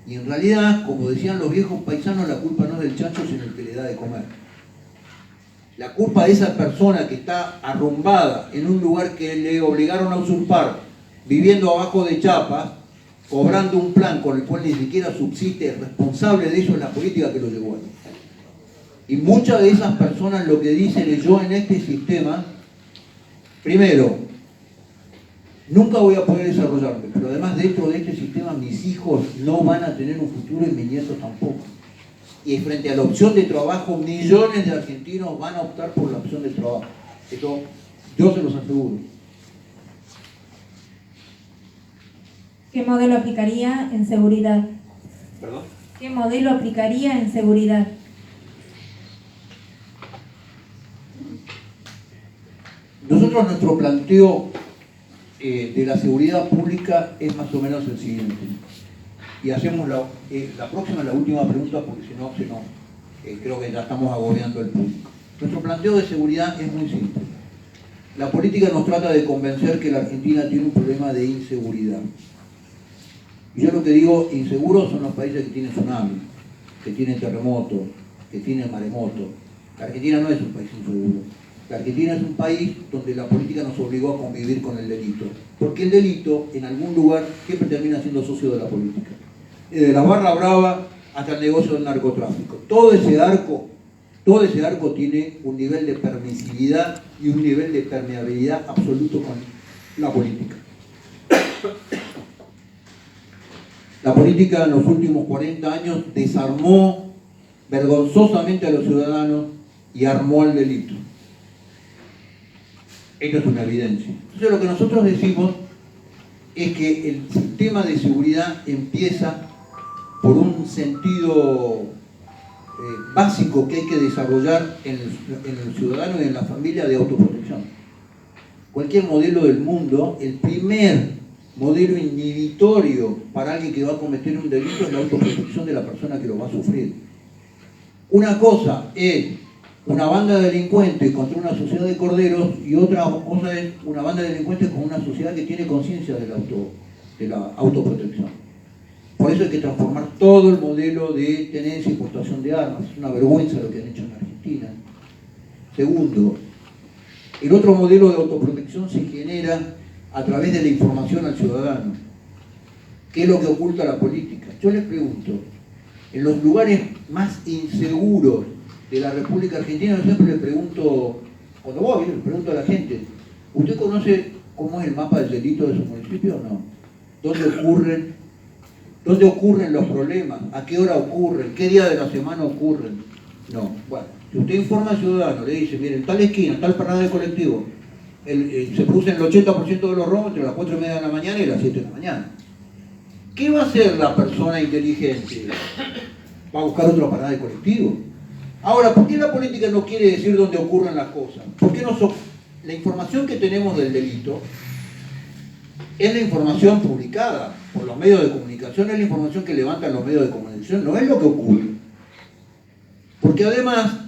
Y en realidad, como decían los viejos paisanos, la culpa no es del chancho, sino el que le da de comer. La culpa de esa persona que está arrumbada en un lugar que le obligaron a usurpar, viviendo abajo de chapas, cobrando un plan con el cual ni siquiera subsiste, el responsable de eso es la política que lo llevó ahí. Y muchas de esas personas lo que dicen es: yo en este sistema, primero, nunca voy a poder desarrollarme, pero además dentro de este sistema mis hijos no van a tener un futuro y mis nietos tampoco. Y frente a la opción de trabajo, millones de argentinos van a optar por la opción de trabajo. Esto yo se los aseguro. ¿Qué modelo aplicaría en seguridad? ¿Perdón? ¿Qué modelo aplicaría en seguridad? Nosotros, nuestro planteo de la seguridad pública es más o menos el siguiente. Y hacemos la próxima, la última pregunta, porque si no, creo que ya estamos agobiando al público. Nuestro planteo de seguridad es muy simple. La política nos trata de convencer que la Argentina tiene un problema de inseguridad. Y yo lo que digo, inseguros son los países que tienen tsunami, que tienen terremotos, que tienen maremotos. La Argentina no es un país inseguro. La Argentina es un país donde la política nos obligó a convivir con el delito. Porque el delito, en algún lugar, siempre termina siendo socio de la política. Desde la barra brava hasta el negocio del narcotráfico. Todo ese arco tiene un nivel de permisividad y un nivel de permeabilidad absoluto con la política. La política en los últimos 40 años desarmó vergonzosamente a los ciudadanos y armó el delito. Esto es una evidencia. Entonces lo que nosotros decimos es que el sistema de seguridad empieza por un sentido básico que hay que desarrollar en el ciudadano y en la familia de autoprotección. Cualquier modelo del mundo, el primer modelo inhibitorio para alguien que va a cometer un delito es la autoprotección de la persona que lo va a sufrir. Una cosa es una banda de delincuentes contra una sociedad de corderos, y otra cosa es una banda de delincuentes con una sociedad que tiene conciencia de la autoprotección. Por eso hay que transformar todo el modelo de tenencia y portación de armas. Es una vergüenza lo que han hecho en Argentina. Segundo, El otro modelo de autoprotección se genera a través de la información al ciudadano. ¿Qué es lo que oculta la política? Yo les pregunto, en los lugares más inseguros de la República Argentina, yo siempre le pregunto, cuando voy, le pregunto a la gente, ¿usted conoce cómo es el mapa del delito de su municipio o no? ¿Dónde ocurren los problemas? ¿A qué hora ocurren? ¿Qué día de la semana ocurren? No. Bueno, si usted informa al ciudadano, le dice, mire, en tal esquina, en tal parada de colectivo, se produce el 80% de los robos entre las 4:30 de la mañana y las 7 de la mañana. ¿Qué va a hacer la persona inteligente? Va a buscar otra parada de colectivo. Ahora, ¿por qué la política no quiere decir dónde ocurren las cosas? Porque la información que tenemos del delito es la información publicada por los medios de comunicación, es la información que levantan los medios de comunicación, no es lo que ocurre. Porque además,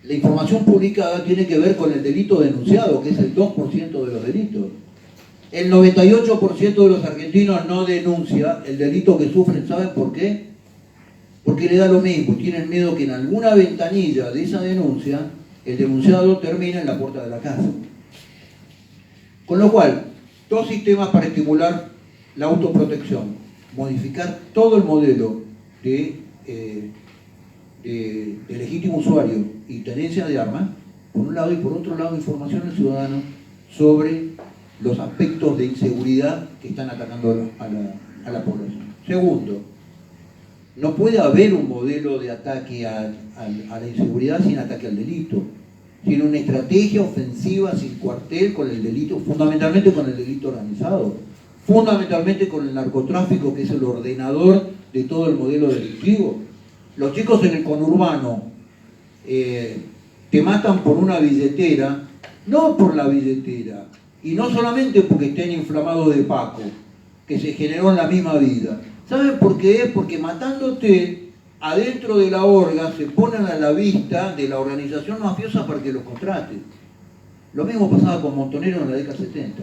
la información publicada tiene que ver con el delito denunciado, que es el 2% de los delitos. El 98% de los argentinos no denuncia el delito que sufren. ¿Saben por qué? Porque le da lo mismo. Tienen miedo que en alguna ventanilla de esa denuncia el denunciado termine en la puerta de la casa. Con lo cual, dos sistemas para estimular la autoprotección. Modificar todo el modelo de legítimo usuario y tenencia de armas, por un lado, y por otro lado, información al ciudadano sobre los aspectos de inseguridad que están atacando a la población. Segundo, no puede haber un modelo de ataque a la inseguridad sin ataque al delito, sino una estrategia ofensiva sin cuartel con el delito, fundamentalmente con el delito organizado, fundamentalmente con el narcotráfico, que es el ordenador de todo el modelo delictivo. Los chicos en el conurbano te matan por una billetera, no por la billetera, y no solamente porque estén inflamados de Paco, que se generó en la misma vida. ¿Saben por qué? Es porque matándote adentro de la orga se ponen a la vista de la organización mafiosa para que los contrate. Lo mismo pasaba con Montonero en la década 70.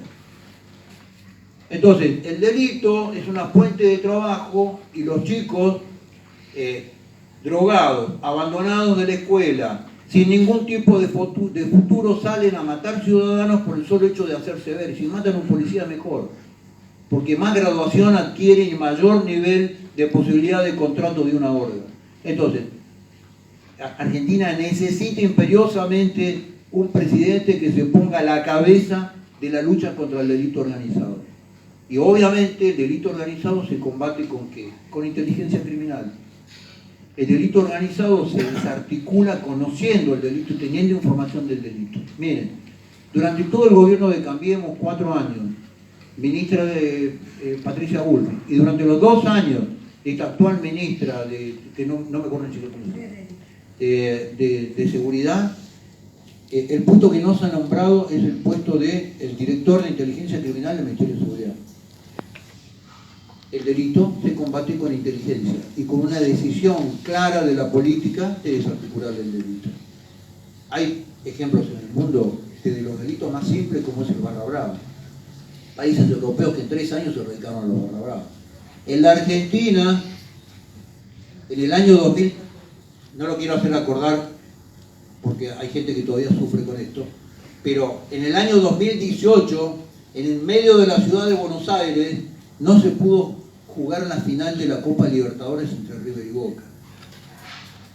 Entonces, el delito es una fuente de trabajo y los chicos drogados, abandonados de la escuela, sin ningún tipo de futuro, salen a matar ciudadanos por el solo hecho de hacerse ver. Y si matan a un policía, mejor, porque más graduación adquiere y mayor nivel de posibilidad de contrato de una orga. Entonces, Argentina necesita imperiosamente un presidente que se ponga a la cabeza de la lucha contra el delito organizado. Y obviamente el delito organizado se combate ¿con qué? Con inteligencia criminal. El delito organizado se desarticula conociendo el delito, teniendo información del delito. Miren, durante todo el gobierno de Cambiemos, 4 años, ministra de Patricia Bullrich, y durante los 2 años de esta actual ministra que no me acuerdo de Seguridad, el puesto que no se ha nombrado es el puesto de el director de inteligencia criminal del Ministerio de Seguridad. El delito se combate con inteligencia y con una decisión clara de la política de desarticular el delito. Hay ejemplos en el mundo de los delitos más simples, como es el barra brava. Países europeos que en 3 años se erradicaron a los barra brava. En la Argentina, en el año 2000, no lo quiero hacer acordar porque hay gente que todavía sufre con esto, pero en el año 2018, en el medio de la ciudad de Buenos Aires, no se pudo jugar la final de la Copa Libertadores entre River y Boca.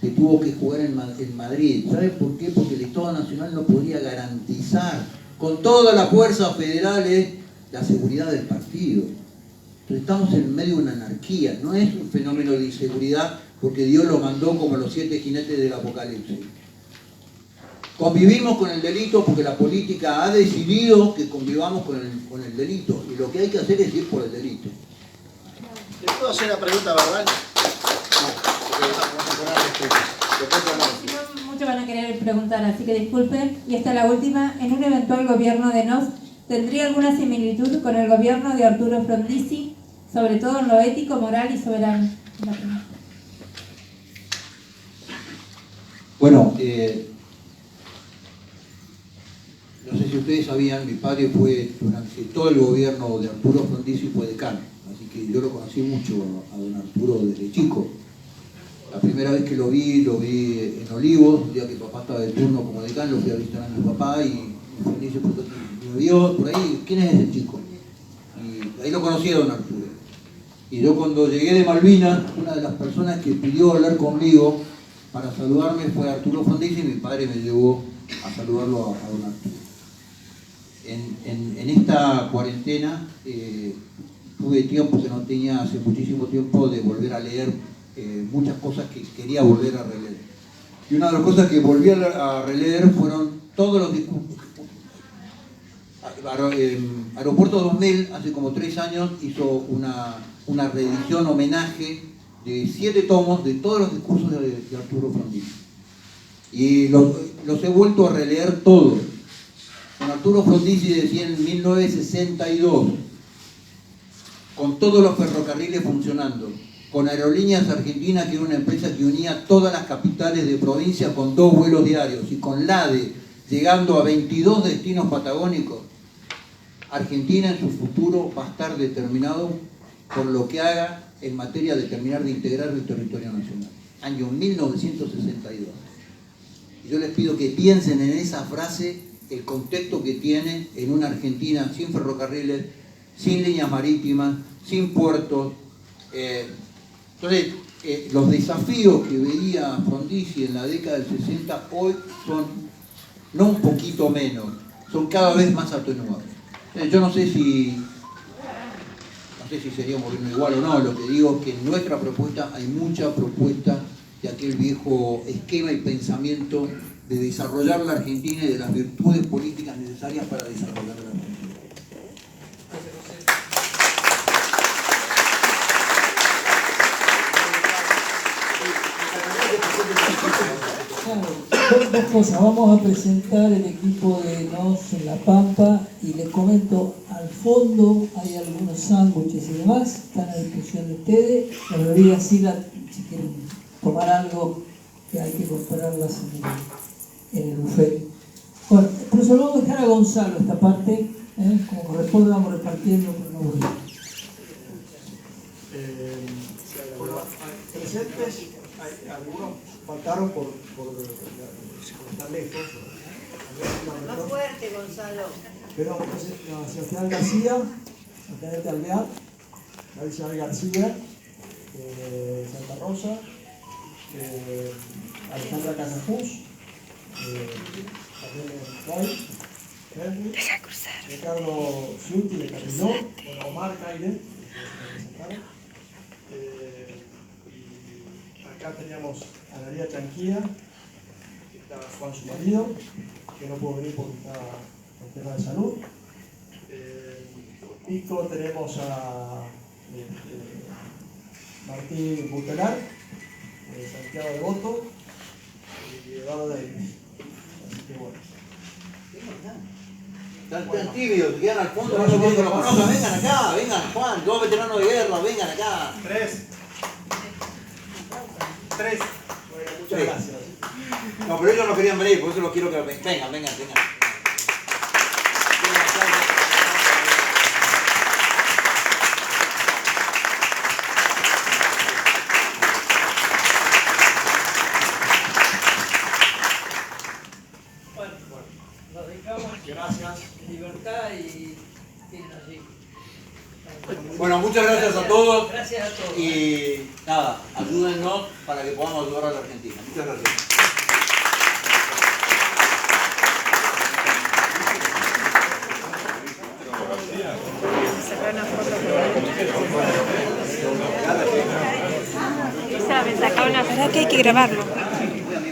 Se tuvo que jugar en Madrid. ¿Saben por qué? Porque el Estado Nacional no podía garantizar con todas las fuerzas federales la seguridad del partido. Entonces estamos en medio de una anarquía. No es un fenómeno de inseguridad porque Dios lo mandó como los 7 jinetes del Apocalipsis. Convivimos con el delito porque la política ha decidido que convivamos con el delito. Y lo que hay que hacer es ir por el delito. ¿Le puedo hacer una pregunta verbal? Si no, muchos van a querer preguntar, así que disculpen. Y esta es la última. En un eventual gobierno de Nos, ¿tendría alguna similitud con el gobierno de Arturo Frondizi, sobre todo en lo ético, moral y soberano? Bueno, no sé si ustedes sabían, mi padre fue, durante todo el gobierno de Arturo Frondizi, fue decano. Así que yo lo conocí mucho a don Arturo desde chico. La primera vez que lo vi en Olivos, un día que papá estaba de turno como decano, lo fui a visitar a mi papá y me dice, me vio por ahí, ¿quién es ese chico? Y ahí lo conocí a don Arturo. Y yo cuando llegué de Malvinas, una de las personas que pidió hablar conmigo para saludarme fue Arturo Frondizi y mi padre me llevó a saludarlo a don Arturo. En esta cuarentena tuve tiempo que no tenía hace muchísimo tiempo de volver a leer muchas cosas que quería volver a releer. Y una de las cosas que volví a releer fueron todos los discursos. Aeropuerto 2000, hace como 3 años, hizo una reedición homenaje de 7 tomos de todos los discursos de Arturo Frondizi. Y los he vuelto a releer todos. Don Arturo Frondizi decía en 1962, con todos los ferrocarriles funcionando, con Aerolíneas Argentinas, que era una empresa que unía todas las capitales de provincia con 2 vuelos diarios, y con LADE llegando a 22 destinos patagónicos, Argentina en su futuro va a estar determinado por lo que haga en materia de terminar de integrar el territorio nacional. Año 1962. Y yo les pido que piensen en esa frase, el contexto que tiene en una Argentina sin ferrocarriles, sin líneas marítimas, sin puertos. Entonces, los desafíos que veía Frondizi en la década del 60 hoy son no un poquito menos, son cada vez más atenuados. Yo no sé si sería un gobierno igual o no, lo que digo es que en nuestra propuesta hay mucha propuesta de aquel viejo esquema y pensamiento de desarrollar la Argentina y de las virtudes políticas necesarias para desarrollar la Argentina. Dos cosas, vamos a presentar el equipo de NOS en La Pampa y les comento, al fondo hay algunos sándwiches y demás, están a disposición de ustedes, las bebidas sí, si quieren tomar algo que hay que comprarlas en el buffet. Bueno, pero solo vamos a dejar a Gonzalo esta parte, como corresponde vamos repartiendo por no aburrir. Bueno, presentes, algunos faltaron por estar lejos. Más fuerte, Gonzalo. Pero Sebastián García, Intendente Alvear, Isabel García, Santa Rosa, Alejandra Casajús, también Roy, Henry, Ricardo Ciuti de Carrillo, Omar Caire, acá teníamos a María Chanquía, que está Juan su marido, que no pudo venir porque está con tema de salud. Pico tenemos a Martín Butelar, Santiago de Boto y Eduardo Davis. Así que bueno. Están tímidos, se quedan al fondo, no lo conozcan, vengan acá, vengan Juan, 2 veteranos de guerra, vengan acá. 3. Bueno, muchas gracias. No, pero ellos no querían venir, por eso los quiero que vengan. Bueno, nos dedicamos Gracias. libertad y tienen allí. Bueno, muchas gracias a todos. Gracias a todos. Y nada, ayúdennos para que podamos ayudar a la Argentina. Muchas gracias. Esa, me saca una... ¿Verdad que hay que grabarlo?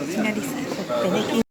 Finalizar.